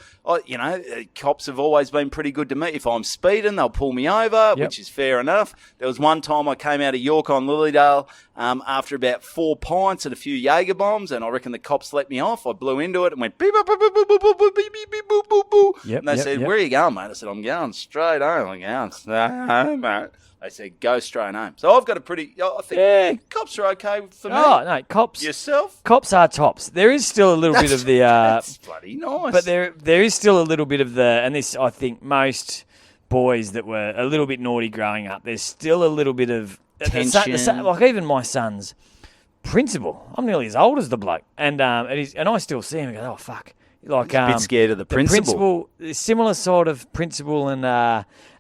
Cops have always been pretty good to me. If I'm speeding, they'll pull me over, which is fair enough. There was one time I came out of York on Lilydale, after about 4 pints and a few Jaeger bombs, and I reckon the cops let me off. I blew into it and went beep, boop, boop, boop, boop, boop, boop, beep, beep, beep, boop, boop, boop. And they said, where are you going, mate? I said, I'm going straight home. I'm going straight home, mate. They said, go straight home. So I've got a pretty, I think cops are okay for me. Oh, no, cops. Yourself? Cops are tops. There is still a little bit of the... that's bloody nice. But there is still a little bit of the... And this, I think, most boys that were a little bit naughty growing up, there's still a little bit of... tension. Like even my son's principal, I'm nearly as old as the bloke. And I still see him and go, oh, fuck. Like, a bit scared of the principal. Similar sort of principal, and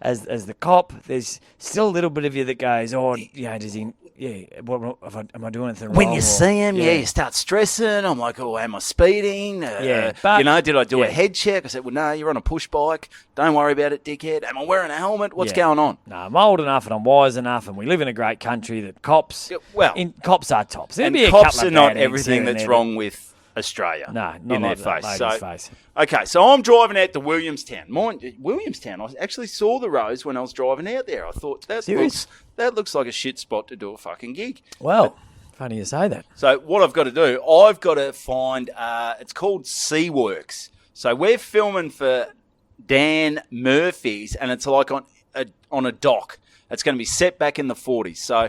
as the cop, there's still a little bit of you that goes, oh, does he? Yeah, am I doing anything wrong? When you see him, you start stressing. I'm like, oh, am I speeding? But, did I do a head check? I said, well, no, you're on a push bike. Don't worry about it, dickhead. Am I wearing a helmet? What's going on? No, I'm old enough and I'm wise enough, and we live in a great country that cops. Cops are tops. And cops are not everything that's wrong with Australia. No, not in like their face. Okay, so I'm driving out to Williamstown. Williamstown, I actually saw the roads when I was driving out there. I thought that looks like a shit spot to do a fucking gig. Well, funny you say that. So what I've got to do, I've got to find. It's called Seaworks. So we're filming for Dan Murphy's, and it's like on a dock. It's going to be set back in the 40s. So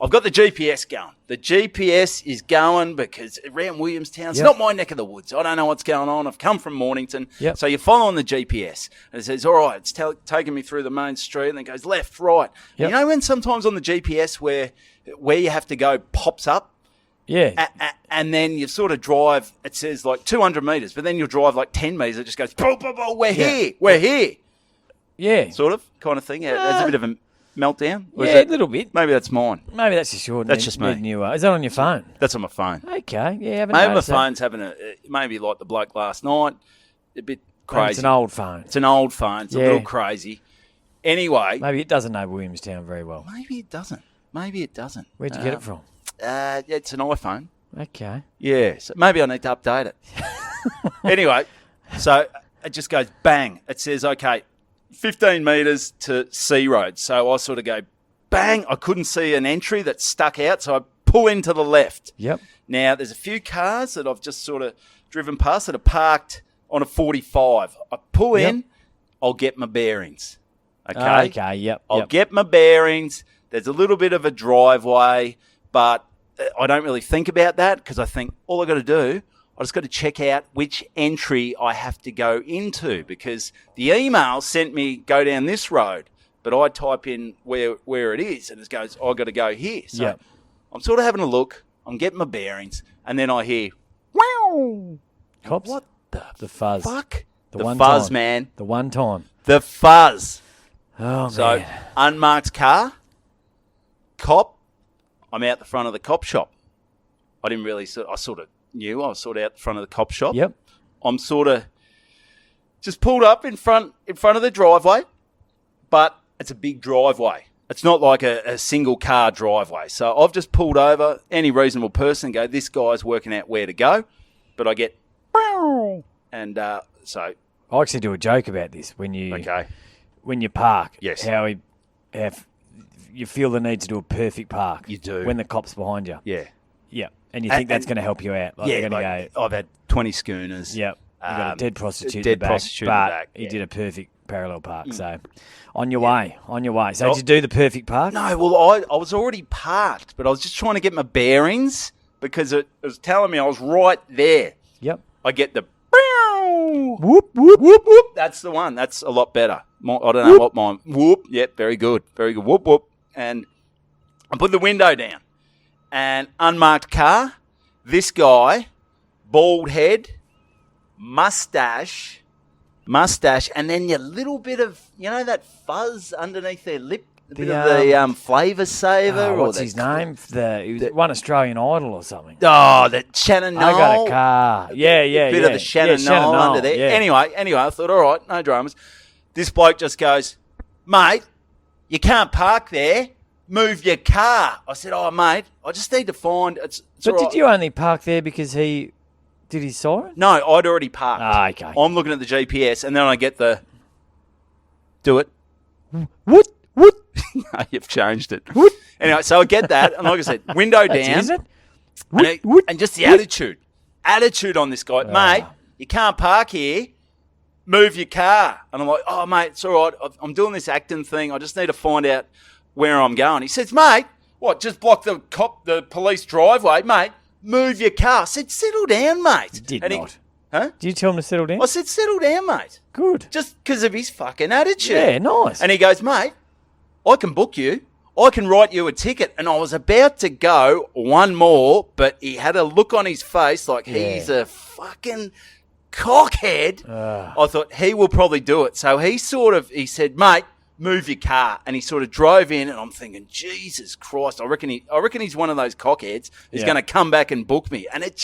I've got the GPS going. The GPS is going because around Williamstown, it's not my neck of the woods. I don't know what's going on. I've come from Mornington. Yep. So you're following the GPS. And it says, all right, it's taking me through the main street, and then it goes left, right. Yep. You know when sometimes on the GPS where you have to go pops up? Yeah. And then you sort of drive, it says like 200 metres, but then you'll drive like 10 metres. It just goes, boom, boom, boom, we're here. Yeah. Sort of kind of thing. Yeah, there's a bit of a meltdown? A little bit. Maybe that's mine. Maybe that's just yours. That's just me. Is that on your phone? That's on my phone. Okay. Yeah, maybe my phone's having maybe like the bloke last night, a bit crazy. Maybe it's an old phone. It's an old phone. It's a little crazy. Anyway. Maybe it doesn't know Williamstown very well. Maybe it doesn't. Where'd you get it from? It's an iPhone. Okay. Yeah, so maybe I need to update it. Anyway, so it just goes bang. It says, okay, 15 metres to C Road. So I sort of go bang. I couldn't see an entry that stuck out, so I pull into the left. Yep. Now, there's a few cars that I've just sort of driven past that are parked on a 45. I pull in, I'll get my bearings. Okay? Okay, yep. I'll get my bearings. There's a little bit of a driveway, but I don't really think about that because I think all I've got to do, I just got to check out which entry I have to go into because the email sent me go down this road, but I type in where it is and it goes, I've got to go here. So I'm sort of having a look. I'm getting my bearings and then I hear, wow. Cops? What the fuzz. Fuck? The fuzz, man. The one time. The fuzz. Oh, so, man. Unmarked car, cop, I'm out the front of the cop shop. I didn't really, I sort of knew I was sort of out the front of the cop shop. Yep. I'm sort of just pulled up in front of the driveway, but it's a big driveway. It's not like a single car driveway. So I've just pulled over. Any reasonable person go, this guy's working out where to go, but I get, and so. I actually do a joke about this when you park. Yes. How you feel the need to do a perfect park. You do. When the cop's behind you. Yeah. Yeah. And you think that's going to help you out. Like you're going to go. I've had 20 schooners. Yep. You've got a dead prostitute in the back. But you did a perfect parallel park. So on your way. So did you do the perfect park? No, well, I was already parked, but I was just trying to get my bearings because it was telling me I was right there. Yep. I get the whoop, whoop, whoop, whoop. That's the one. That's a lot better. I don't know what mine. Whoop. Yep, very good. Very good. Whoop, whoop. And I put the window down. And unmarked car. This guy, bald head, mustache, and then your little bit of, that fuzz underneath their lip. A bit of the flavour saver. What's his name? He was one Australian Idol or something. Oh, the Shannon Noel. I got a car. Yeah. Bit of the Shannon Noel under there. Yeah. Anyway, I thought, all right, no dramas. This bloke just goes, mate, you can't park there. Move your car. I said, oh, mate, I just need to find... It's but did you only park there because he... Did he saw it? No, I'd already parked. Ah, okay. I'm looking at the GPS and then I get the... Do it. What? No, you've changed it. Anyway, so I get that. And like I said, window down. Is it? And just the attitude on this guy. Mate, you can't park here. Move your car. And I'm like, oh, mate, it's all right. I'm doing this acting thing. I just need to find out where I'm going. He says, mate, what, just block the police driveway? Mate, move your car. I said, settle down, mate. You did not. Huh? Did you tell him to settle down? I said, settle down, mate. Good. Just because of his fucking attitude. Yeah, nice. And he goes, mate, I can book you. I can write you a ticket. And I was about to go one more, but he had a look on his face like he's a fucking cockhead. I thought he will probably do it. So he said, mate, move your car. And he sort of drove in, and I'm thinking, Jesus Christ, I reckon he's one of those cockheads who's going to come back and book me. And it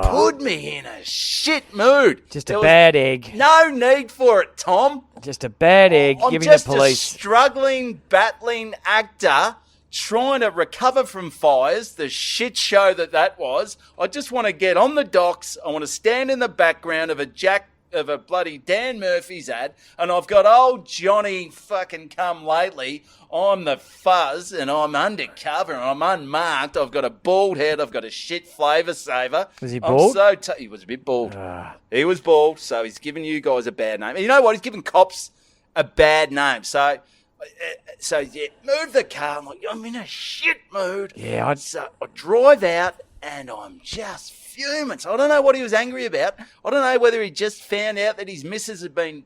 put me in a shit mood. Just a bad egg. No need for it, Tom. Just a bad egg giving the police. I'm just a struggling, battling actor trying to recover from fires, the shit show that was. I just want to get on the docks. I want to stand in the background of a bloody Dan Murphy's ad, and I've got old Johnny fucking come lately. I'm the Fuzz, and I'm undercover, and I'm unmarked. I've got a bald head. I've got a shit flavour saver. Was he bald? He was a bit bald. He was bald, so he's giving you guys a bad name. And you know what? He's giving cops a bad name. So move the car. I'm like, I'm in a shit mood. Yeah, So I drive out, and I'm just fuming. So I don't know what he was angry about. I don't know whether he just found out that his missus had been,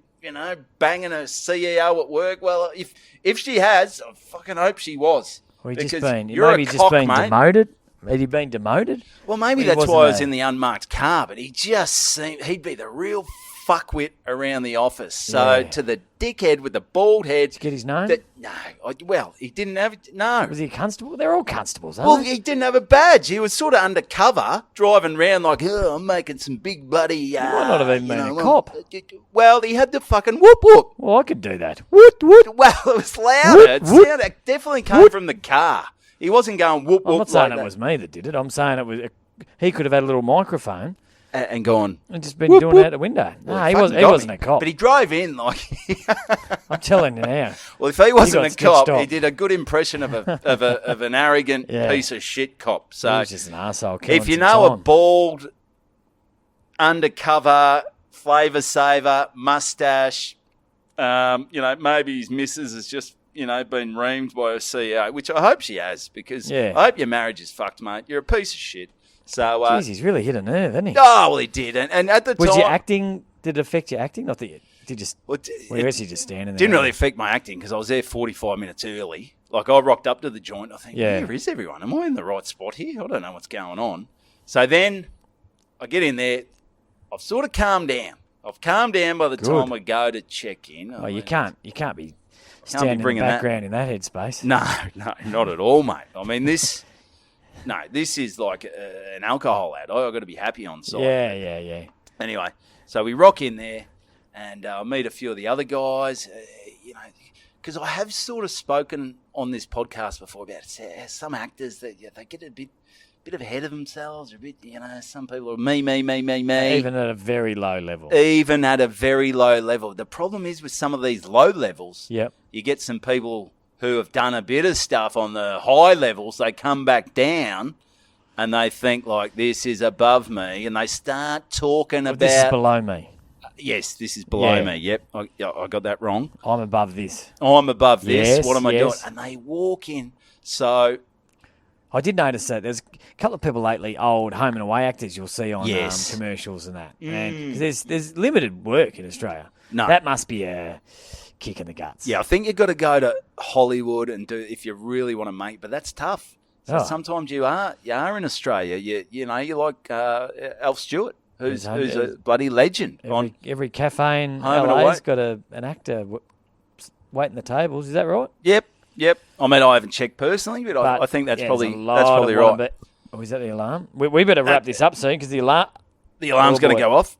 banging a CEO at work. Well, if she has, I fucking hope she was. Well, maybe just been demoted. Had he been demoted? Well, maybe that's why I was in the unmarked car, but he'd be the real fuckwit around the office. So to the dickhead with the bald head. Did you get his name? He didn't have it. No. Was he a constable? They're all constables, aren't they? He didn't have a badge. He was sort of undercover, driving around like, I'm making some big bloody... He might not have even been a cop. Well, he had the fucking whoop-whoop. Well, I could do that. Whoop-whoop. Well, it was louder. It definitely came from the car. He wasn't going whoop-whoop. I'm not saying it was me that did it. I'm saying it was... He could have had a little microphone... And gone. And just been doing it out the window. No, he wasn't a cop. But he drove in like... I'm telling you now. Well, if he wasn't a cop, he did a good impression of an arrogant piece of shit cop. So he was just an arsehole. If you know a bald, undercover, flavour saver, mustache, maybe his missus has just, been reamed by a CEO, which I hope she has, because I hope your marriage is fucked, mate. You're a piece of shit. So, jeez, he's really hit a nerve, hasn't he? Oh, well, he did. And at the time... Was your acting... Did it affect your acting? Not that you... Did just... Well, you just standing there? Didn't really affect my acting because I was there 45 minutes early. Like, I rocked up to the joint. I think, where is everyone? Am I in the right spot here? I don't know what's going on. So then I get in there. I've sort of calmed down. I've calmed down by the time I go to check in. You can't be standing in the background in that headspace. No, not at all, mate. I mean, this... No, this is like an alcohol ad. I've got to be happy on site. Yeah. Anyway, so we rock in there, and I meet a few of the other guys, because I have sort of spoken on this podcast before about some actors that they get a bit ahead of themselves, or a bit, some people are me. Even at a very low level. The problem is with some of these low levels, you get some people who have done a bit of stuff on the high levels, they come back down and they think like, this is above me, and they start talking about... This is below me. Yes, this is below me. Yep, I got that wrong. I'm above this. Yes, what am I doing? And they walk in. So... I did notice that there's a couple of people lately, old home and away actors you'll see on commercials and that. And there's limited work in Australia. No. That must be a... kick in the guts. Yeah, I think you've got to go to Hollywood and do if you really want to make, but that's tough. So sometimes you are in Australia. You're like Alf Stewart, who's a bloody legend. Every cafe in LA's got an actor waiting the tables. Is that right? Yep. I mean, I haven't checked personally, but I think that's probably right. Oh, is that the alarm? We better wrap this up soon because the alarm's going to go off.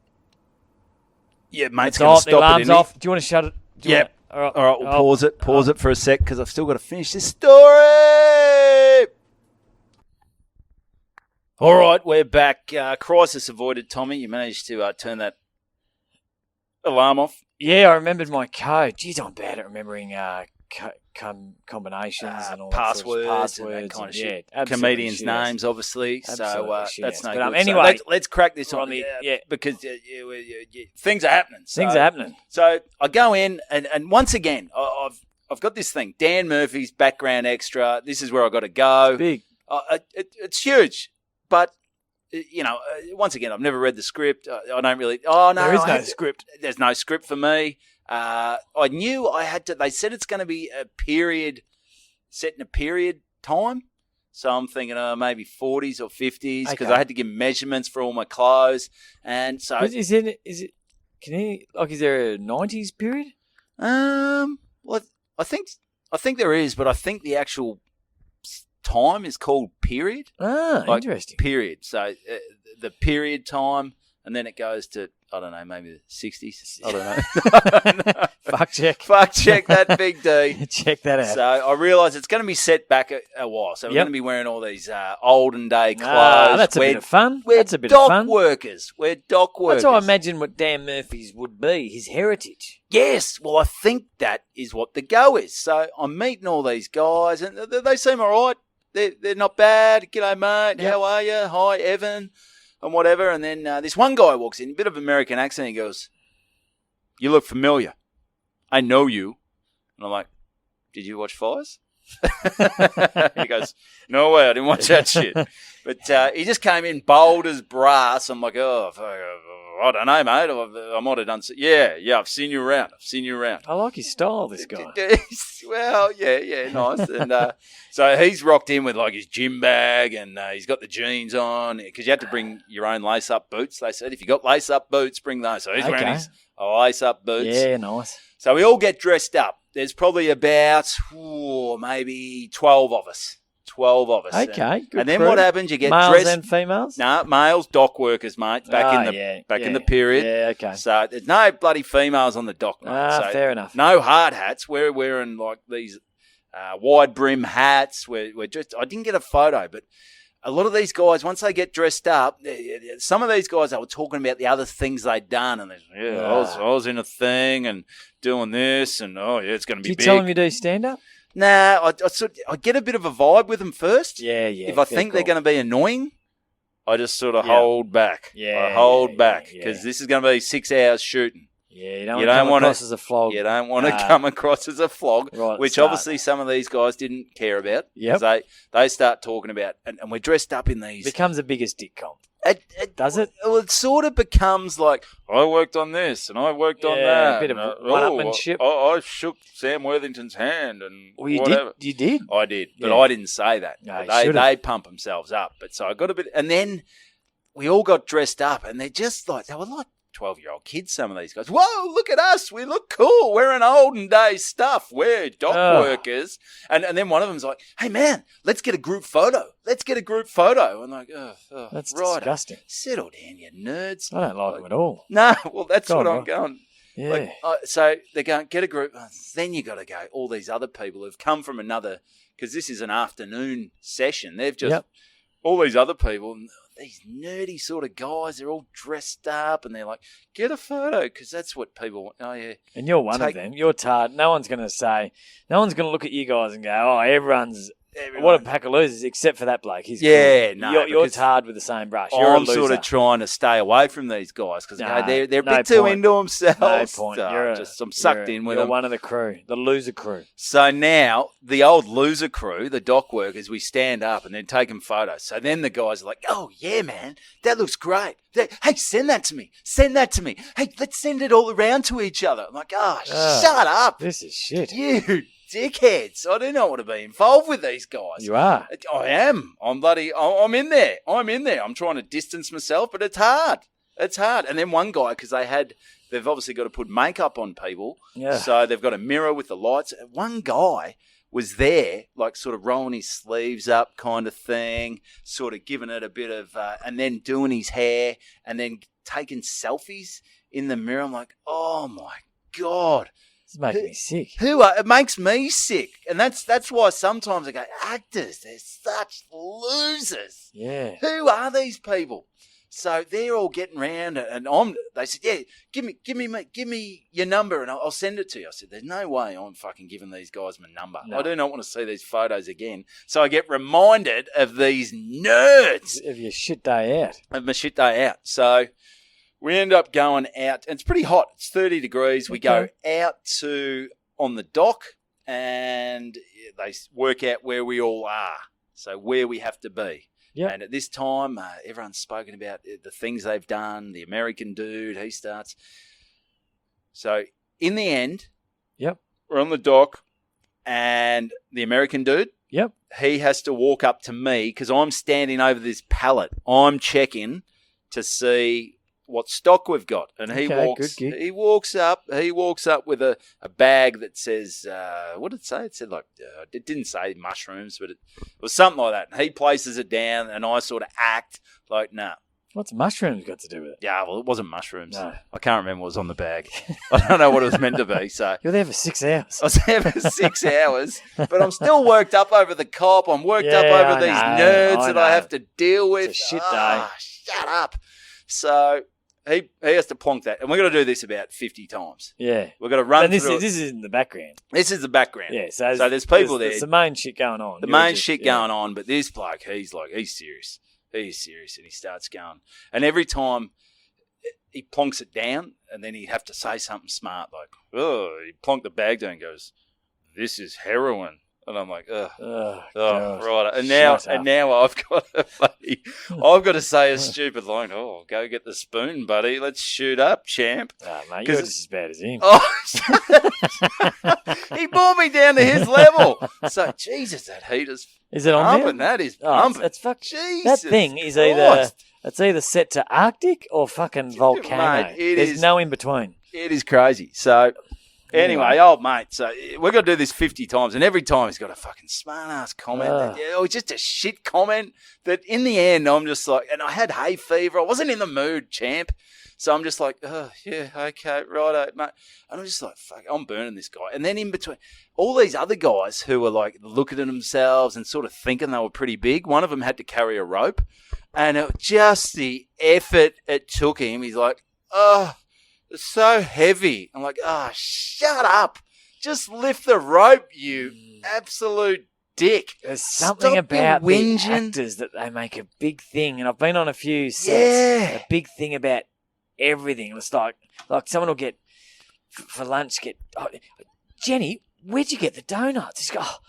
Yeah, mate's going to stop it. The alarm's off. Do you want to shut it? Yep. All right, we'll pause it for a sec because I've still got to finish this story. All right, we're back. Crisis avoided, Tommy. You managed to turn that alarm off. Yeah, I remembered my code. Geez, I'm bad at remembering combinations and all passwords, that and that kind of shit. Absolutely Comedians' she names, obviously. Absolutely So that's no But, good. anyway, so let's crack this we're on on because things are happening. Things are happening. So I go in, and once again, I've got this thing. Dan Murphy's background extra. This is where I got to go. It's big. It's huge, but. Once again, I've never read the script. I don't really. Oh no, there is no script. There's no script for me. I knew I had to. They said it's going to be a period, set in a period time. So I'm thinking, maybe 40s or 50s because I had to give measurements for all my clothes, and so Is it? Is there a 90s period? Well, I think there is, but I think the actual time is called period. Interesting. Period. So the period time, and then it goes to, I don't know, maybe the 60s. I don't know. Fuck check that big D. Check that out. So I realise it's going to be set back a while. So we're going to be wearing all these olden day clothes. That's a bit of fun. We're dock workers. We're dock workers. That's how I imagine what Dan Murphy's would be, his heritage. Yes, well, I think that is what the go is. So I'm meeting all these guys, and they seem all right. They're not bad. G'day, mate. How are you? Hi, Evan, and whatever. And then this one guy walks in, a bit of American accent. He goes, "You look familiar. I know you." And I'm like, "Did you watch Fuzz?" He goes, "No way, I didn't watch that shit." But he just came in bold as brass. I'm like, "Oh, I don't know, mate. I might have done so." Yeah, I've seen you around. I like his style, this guy. Well, yeah, nice. And so he's rocked in with like his gym bag, and he's got the jeans on because you have to bring your own lace-up boots. They said if you got lace-up boots, bring those. So he's wearing his lace-up boots. Yeah, nice. So we all get dressed up. There's probably about maybe 12 of us. 12 of us. Okay, good. And then what happens? You get males dressed. and females? No, males, dock workers, mate. Back in the period. Yeah, okay. So there's no bloody females on the dock, mate. So fair enough. No hard hats. We're wearing like these wide brim hats. We're just. I didn't get a photo, but a lot of these guys, once they get dressed up, some of these guys, they were talking about the other things they'd done, and I was in a thing and doing this, and it's going to be big. Do you tell them you do stand up? Nah, I get a bit of a vibe with them first. Yeah. If I think they're going to be annoying, I just sort of hold back. Yeah, I hold back because this is going to be 6 hours shooting. Yeah, you don't want to come across as a flog. You don't want to come across as a flog, right, which obviously some of these guys didn't care about. Yep. They start talking about, and we're dressed up in these. Becomes the biggest dick comp. Does it? Well, it sort of becomes like, I worked on this and I worked on that. A bit of one-upmanship. I shook Sam Worthington's hand and whatever. You did? I did, but I didn't say that. No, they pump themselves up. But so I got a bit, and then we all got dressed up, and they were like 12-year-old kids, some of these guys. Whoa, look at us. We look cool. We're in olden day stuff. We're dock workers. And then one of them's like, hey, man, let's get a group photo. I'm like, that's right. Disgusting. Settle down, you nerds. I don't like them at all. No, well, that's what I'm going. Yeah. So they're going, get a group. Then you got to go, all these other people who've come from another, because this is an afternoon session. They've just, all these other people, these nerdy sort of guys, they're all dressed up and they're like, get a photo because that's what people want. Oh, yeah. And you're one of them. You're tarred. No one's going to look at you guys and go, oh, everyone. What a pack of losers, except for that bloke. He's cool. No. You're tarred with the same brush. You're I'm sort of trying to stay away from these guys because they're a bit too into themselves. No point. I'm sucked in with them. You're one of the crew, the loser crew. So now, the old loser crew, the dock workers, we stand up and then taking photos. So then the guys are like, oh, yeah, man, that looks great. Hey, send that to me. Hey, let's send it all around to each other. I'm like, shut up. This is shit. You dickheads. I do not want to be involved with these guys. You are. I am. I'm in there. I'm trying to distance myself, but it's hard. And then one guy, because they've obviously got to put makeup on people. Yeah. So they've got a mirror with the lights. One guy was there, like sort of rolling his sleeves up kind of thing, sort of giving it a bit of, and then doing his hair and then taking selfies in the mirror. I'm like, oh my God. It's making me sick. It makes me sick. And that's why sometimes I go, actors, they're such losers. Yeah. Who are these people? So they're all getting round, and they said, yeah, give me your number, and I'll send it to you. I said, there's no way I'm fucking giving these guys my number. No. I do not want to see these photos again. So I get reminded of these nerds. Of your shit day out. Of my shit day out. So we end up going out, and it's pretty hot. It's 30 degrees. We go out on the dock, and they work out where we all are, so where we have to be. Yep. And at this time, everyone's spoken about the things they've done. The American dude, he starts. So in the end, we're on the dock, and the American dude, he has to walk up to me because I'm standing over this pallet. I'm checking to see what stock we've got, and he walks up with a bag that says what did it say? It said it didn't say mushrooms, but it was something like that. And he places it down, and I sort of act like, nah. What's mushrooms got to do with it? Yeah, well, it wasn't mushrooms. No. I can't remember what was on the bag. I don't know what it was meant to be. So you're there for 6 hours. I was there for 6 hours, but I'm still worked up over the cop. I'm worked up over these nerds that I have to deal with. It's a shit day. Shut up. So he has to plonk that, and we're going to do this about 50 times. Yeah, we're going to run. And this is in the background. This is the background. Yeah, so there's people there. There's the main shit going on. Going on, but this bloke, he's serious. He's serious, and he starts going. And every time he plonks it down, and then he'd have to say something smart, like, "Oh," he plonked the bag down and goes, "This is heroin." And I'm like, right. And now I've got to say a stupid line. Oh, go get the spoon, buddy. Let's shoot up, champ. Oh, mate, you're just as bad as him. Oh, he brought me down to his level. So, Jesus, that heater's pumping. That is pumping. That's fuck. Jesus, that thing is either set to Arctic or fucking volcano. Mate, There's no in between. It is crazy. So. Anyway, old mate, so we're going to do this 50 times, and every time he's got a fucking smart-ass comment. Just a shit comment that in the end I'm just like, and I had hay fever. I wasn't in the mood, champ. So I'm just like, oh, yeah, okay, righto, mate. And I'm just like, fuck, I'm burning this guy. And then in between, all these other guys who were like looking at themselves and sort of thinking they were pretty big, one of them had to carry a rope. And just the effort it took him, he's like, oh, it's so heavy. I'm like, shut up. Just lift the rope, you absolute dick. There's something about the actors that they make a big thing. And I've been on a few sets, a big thing about everything. It's like someone will get, for lunch, Jenny, where'd you get the donuts? It's got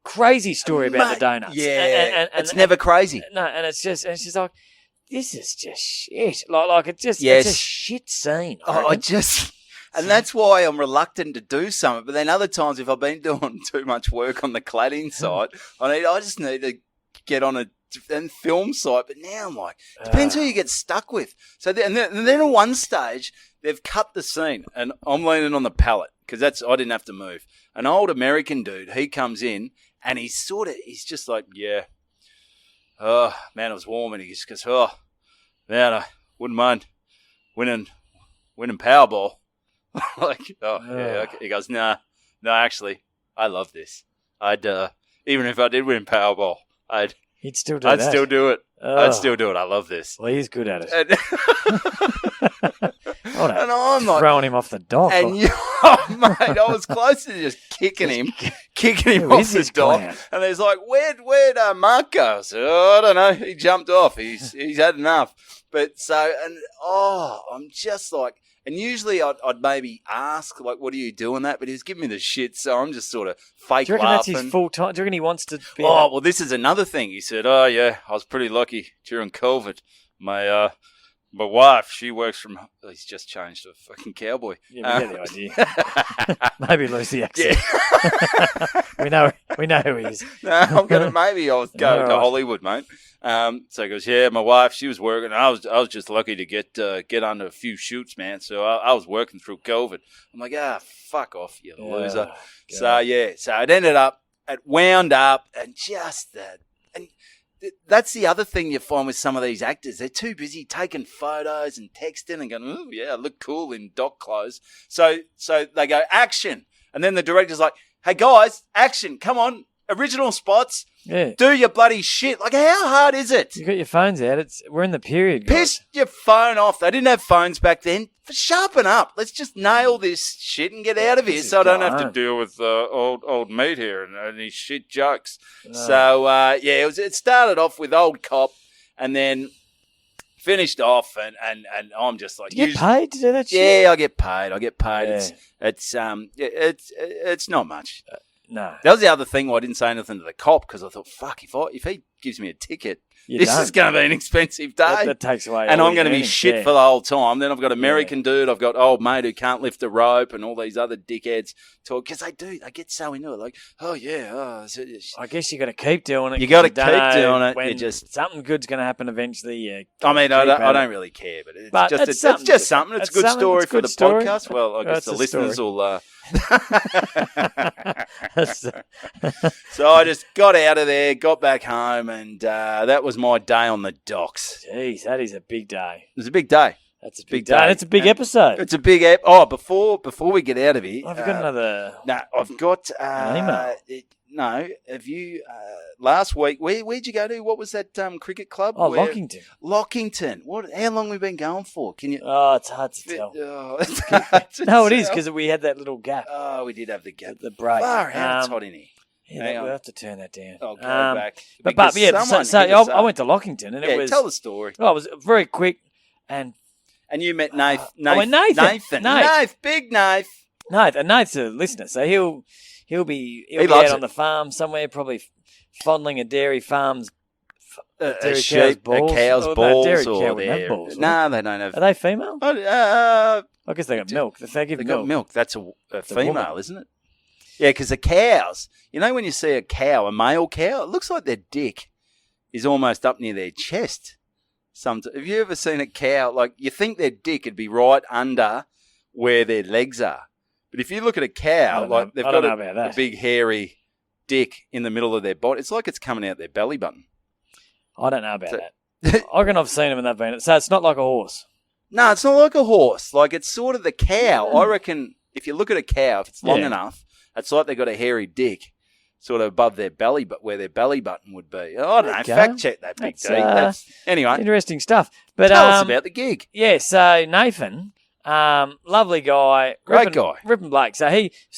crazy story about the donuts. Yeah, and it's never crazy. No, and it's just like, this is just shit. It's a shit scene. And that's why I'm reluctant to do something. But then other times, if I've been doing too much work on the cladding site, I just need to get on a film site. But now I'm like, depends who you get stuck with. So then at one stage, they've cut the scene, and I'm leaning on the pallet because I didn't have to move. An old American dude, he comes in, and he's just like, yeah. Oh, man, it was warm, and he just goes, oh, man, I wouldn't mind winning Powerball. Like, yeah, okay. He goes, no, actually, I love this. Even if I did win Powerball, he'd still do that. I'd still do it. I'd still do it. I love this. Well, he's good at it. And I'm like, throwing him off the dock. And mate, I was close to just kicking him off the dock. And he's like, where'd Mark go? I said, I don't know. He jumped off. He's had enough. But I'm just like, and usually I'd maybe ask, like, what are you doing that? But he was giving me the shit, so I'm just sort of fake laughing. Do you reckon that's his full time? Do you reckon he wants to be... well, this is another thing. He said, oh, yeah, I was pretty lucky during COVID. My wife, she works from... He's just changed to a fucking cowboy. Yeah, we get the idea. Maybe lose the accent. Yeah. we know who he is. No, maybe I'll go to Hollywood, mate. So he goes, yeah, my wife, she was working. I was just lucky to get onto a few shoots, man. So I was working through COVID. I'm like, fuck off, you loser. God. So it wound up, and just that. That's the other thing you find with some of these actors. They're too busy taking photos and texting and going, oh, yeah, I look cool in dock clothes. So they go, action. And then the director's like, hey, guys, action. Come on. Original spots. Yeah. Do your bloody shit. Like, how hard is it? You got your phones out. We're in the period, guys. Piss your phone off. They didn't have phones back then. Sharpen up. Let's just nail this shit and get out of here, so I don't have to deal with old meat here and these shit jokes. No. So it started off with old cop, and then finished off, and I'm just like, do you get paid to do that shit? Yeah, I get paid. Yeah. It's not much. No, that was the other thing why I didn't say anything to the cop, because I thought, fuck, if he gives me a ticket, this is going to be an expensive day. That takes away, and I'm going to be shit for the whole time. Then I've got American dude, I've got old mate who can't lift a rope, and all these other dickheads talk, because they get so into it, like, oh yeah, I guess you got to keep doing it. You got to keep doing it. You just something good's going to happen eventually. Yeah, I mean, I don't really care, but it's just something. It's a good story for the podcast. Well, I guess the listeners will. So I just got out of there, got back home, and that was my day on the docks. Jeez, that is a big day. It was a big day. That's a big day. It's a big episode. It's a big before we get out of here. I've got another. No, I've got an email. No, have you last week? Where'd you go to? What was that cricket club? Oh, Lockington. Lockington. What? How long have we been going for? Can you? Oh, it's hard to tell. It's hard to no, it tell. is, because we had that little gap. Oh, we did have the gap. The break. Far out. It's hot in here. Yeah, we'll have to turn that down. I'll go back. But yeah, so I went to Lockington, and it was. Tell the story. Oh, it was very quick, and you met Nathan. Nath, big Nath. And Nath's a listener, so he'll be out on the farm somewhere, probably fondling a dairy farm's a sheep, a cow's balls, dairy or cow wouldn't have balls. No, they don't have. Are they female? I guess they got milk. They got milk. That's a female, isn't it? Yeah, because the cows, when you see a male cow, it looks like their dick is almost up near their chest. Have you ever seen a cow, like, you think their dick would be right under where their legs are? But if you look at a cow, like, they've got a big hairy dick in the middle of their body. It's like it's coming out their belly button. I don't know about that. I reckon I've seen them in that vein. So it's not like a horse. No, it's not like a horse. Like, it's sort of the cow. I reckon if you look at a cow, if it's long enough, it's like they've got a hairy dick sort of above their belly, but where their belly button would be. I don't know. Fact check that, Big D. Anyway. Interesting stuff. But tell us about the gig. Yeah, so Nathan, lovely guy. Great guy. Rippin' Blake. So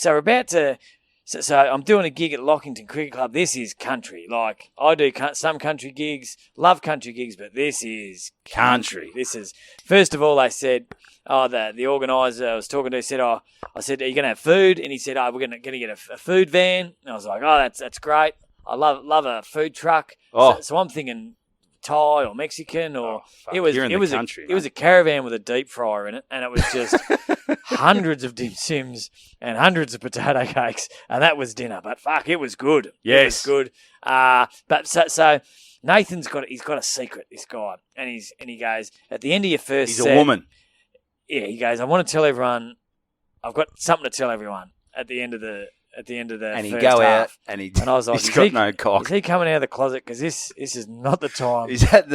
we're about to... So I'm doing a gig at Lockington Cricket Club. This is country. Like, I do some country gigs, love country gigs, but this is country. This is... First of all, they said... the organiser I was talking to said, I said, are you going to have food? And he said, we're going to get a food van. And I was like, that's great. I love a food truck. Oh. So I'm thinking Thai or Mexican or it was a caravan with a deep fryer in it, and it was just hundreds of dim sims and hundreds of potato cakes, and that was dinner. But fuck, it was good. Yes, it was good. But so Nathan's got a secret. This guy, and he goes at the end of your first. He's a woman. Yeah, he goes, I want to tell everyone, I've got something to tell everyone at the end of the and first go half. Out and I was like, he's got no cock. Is he coming out of the closet? Because this is not the time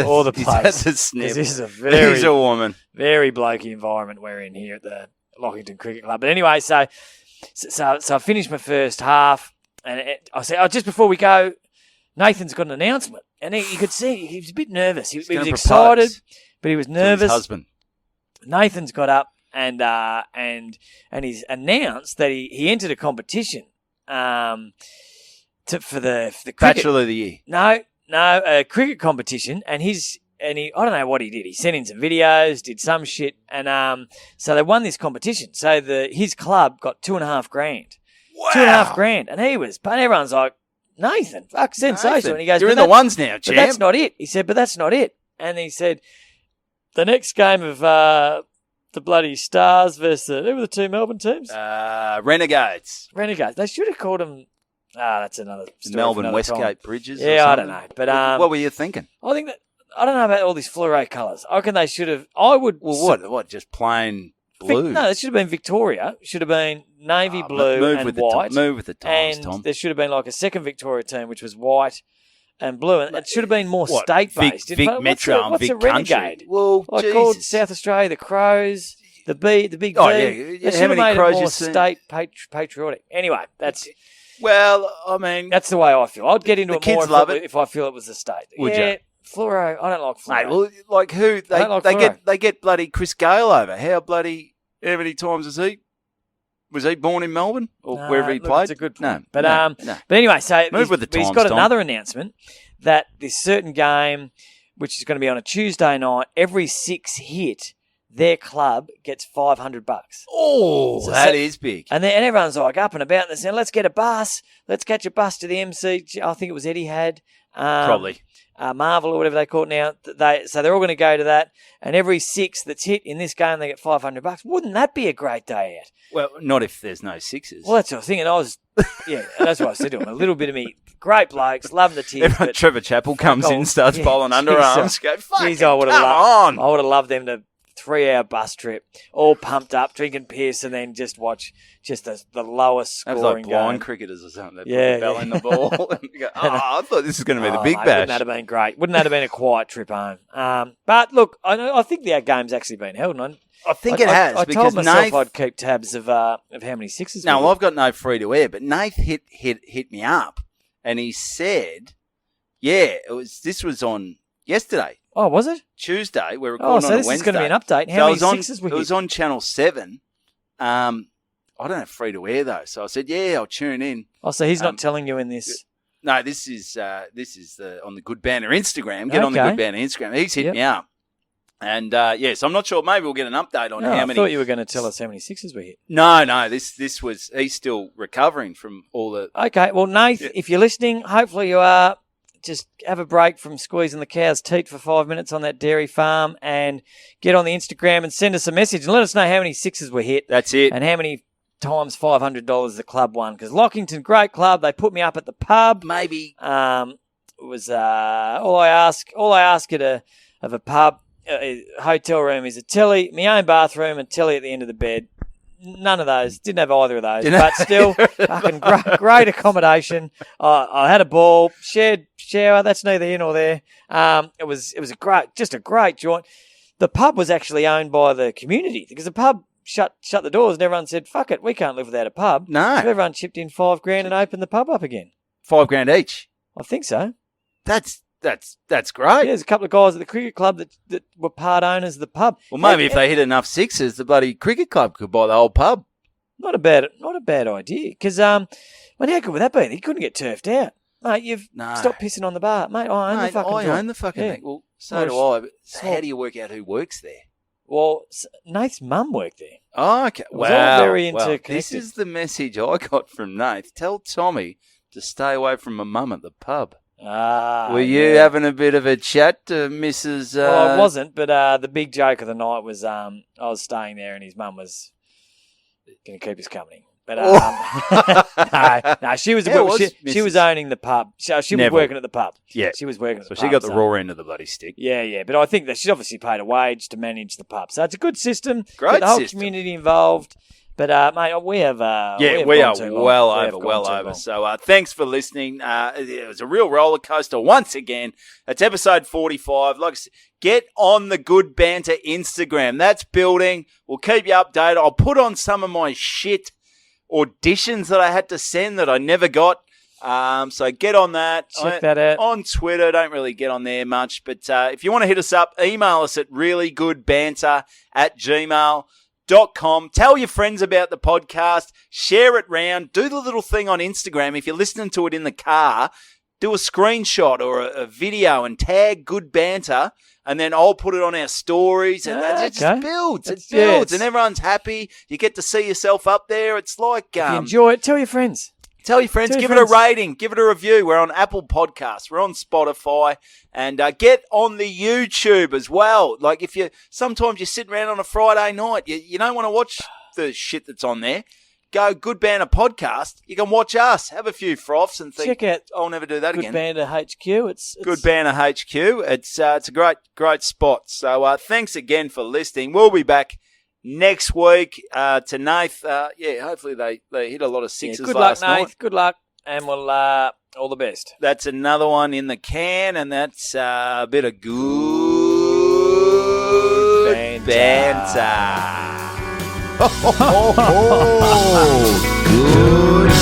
or the place. He's at the snip. This is he's a woman. Very blokey environment we're in here at the Lockington Cricket Club. But anyway, so I finished my first half, and I said, just before we go, Nathan's got an announcement. And you could see he was a bit nervous. He was excited, but he was nervous. His husband. Nathan's got up and he's announced that he entered a competition for the cricket. Bachelor of the Year. No, a cricket competition, and I don't know what he did. He sent in some videos, did some shit, and so they won this competition. So his club got $2,500. Wow. $2,500, and everyone's like, Nathan, fuck, sensational. Nathan, and he goes, you're in the ones now, champ. But that's not it. He said, but that's not it. And he said, the next game of the bloody Stars versus who were the two Melbourne teams? Renegades. They should have called them. That's another story. Melbourne Westgate Bridges. Yeah, I don't know. But what were you thinking? I think that I don't know about all these fluoro colours. I reckon they should have. I would. Well, what? Just plain blue? No, it should have been Victoria. It should have been navy blue and white. Move with the times, and Tom. There should have been like a second Victoria team, which was white and blue, and it should have been more state-based. Vic Metro and Vic Renegade? Well, I called South Australia the Crows, the Big Oh, V. yeah. They should have made it more state patriotic. Anyway, that's Well, I mean, That's the way I feel. I'd get into the it more kids love it. if I feel it was a state. Would yeah, you? Fluoro. I don't like fluoro. mate, well, like who they get bloody Chris Gale over? How many times was he born in Melbourne or wherever he played? It's a good point. No, But anyway, so Move with the he's times, got Tom. another announcement that this certain game, which is going to be on a Tuesday night, every 6 hit, their club gets $500. Oh, So that is big. And everyone's like up and about and they're saying, let's get a bus. Let's catch a bus to the MC. I think it was Eddie had. Probably. Marvel or whatever they call it now. So they're all going to go to that. And every 6 that's hit in this game, they get $500. Wouldn't that be a great day out? Well, not if there's no sixes. Well, that's what I was thinking. That's what I said to him. A little bit of me. Great blokes, loving the tears. Everyone, Trevor Chappell comes in, starts bowling underarms. Go, fucking Geez, I would have on. I would have loved them to 3-hour bus trip, all pumped up, drinking piss, and then just watch the lowest That was scoring like blind game. cricketers or something. They Yeah, put the bell in the ball. And you go, I thought this was going to be the big mate, bash. Wouldn't that have been great? Wouldn't that have been a quiet trip home? But look, I think our game's actually been held on. I think it has. I because told myself Nath, I'd keep tabs of how many sixes. No, we well, hit. I've got no free to air, but Nath hit me up, and he said, this was on yesterday. Oh, was it? Tuesday. We're Oh, recording so on a this Wednesday. is going to be an update. So How it many was on, sixes we It was hit? on Channel 7. I don't have free to air though, so I said, I'll tune in. Oh, so he's not telling you in this. No, this is on the Good Banter Instagram. Get on the Okay. Good Banter Instagram. He's hit me up. And, so I'm not sure. Maybe we'll get an update on No, how I many. thought you were going to tell us how many sixes we hit. No, this was, he's still recovering from all the. Okay, well, Nath, if you're listening, hopefully you are. Just have a break from squeezing the cow's teat for 5 minutes on that dairy farm and get on the Instagram and send us a message and let us know how many sixes were hit. That's it. And how many times $500 the club won. Because Lockington, great club. They put me up at the pub. Maybe. It was all I ask of a pub, hotel room is a telly, my own bathroom and telly at the end of the bed. None of those. Didn't have either of those. But still, fucking great accommodation. I had a ball, shared shower. That's neither here nor there. It was a great joint. The pub was actually owned by the community because the pub shut the doors and everyone said, fuck it, we can't live without a pub. No. So everyone chipped in $5,000 and opened the pub up again. $5,000 each. I think so. That's great. Yeah, there's a couple of guys at the cricket club that were part owners of the pub. Well, maybe if they hit enough sixes, the bloody cricket club could buy the whole pub. Not a bad idea. Because, how good would that be? He couldn't get turfed out. Mate, you've stopped pissing on the bar. Mate, I own the fucking joint. I own the fucking thing. Well, so do I. But how do you work out who works there? Well, Nath's mum worked there. Oh, okay. was all very interconnected. This is the message I got from Nath. Tell Tommy to stay away from my mum at the pub. Were you having a bit of a chat to Mrs. Well, I wasn't, but the big joke of the night was I was staying there and his mum was going to keep us company. But no, she was she was owning the pub. She was working at the pub. Yeah, she was working at the pub. So she got the raw end of the bloody stick. Yeah. But I think that she's obviously paid a wage to manage the pub. So it's a good system. Great Get the whole system. community involved. But, mate, we have we are well over. So thanks for listening. It was a real roller coaster once again. It's episode 45. Like I said, get on the Good Banter Instagram. That's building. We'll keep you updated. I'll put on some of my shit auditions that I had to send that I never got. So get on that. Check that out. On Twitter, don't really get on there much. But if you want to hit us up, email us at reallygoodbanter@gmail.com. Tell your friends about the podcast. Share it round. Do the little thing on Instagram. If you're listening to it in the car, do a screenshot or a video and tag Good Banter, and then I'll put it on our stories. And it just builds. It builds, and everyone's happy. You get to see yourself up there. It's like... if you enjoy it, tell your friends. Tell your friends, give it a rating, give it a review. We're on Apple Podcasts, we're on Spotify, and get on the YouTube as well. Like sometimes you're sitting around on a Friday night, you don't want to watch the shit that's on there. Go Good Banter Podcast. You can watch us, have a few froths, and think, check out I'll never do that again. Good Banter HQ. It's Good Banter HQ. It's a great spot. So thanks again for listening. We'll be back next week to Nath. Hopefully they hit a lot of sixes last night. Good luck, Nath. Good luck, and we'll all the best. That's another one in the can, and that's a bit of good banter. Good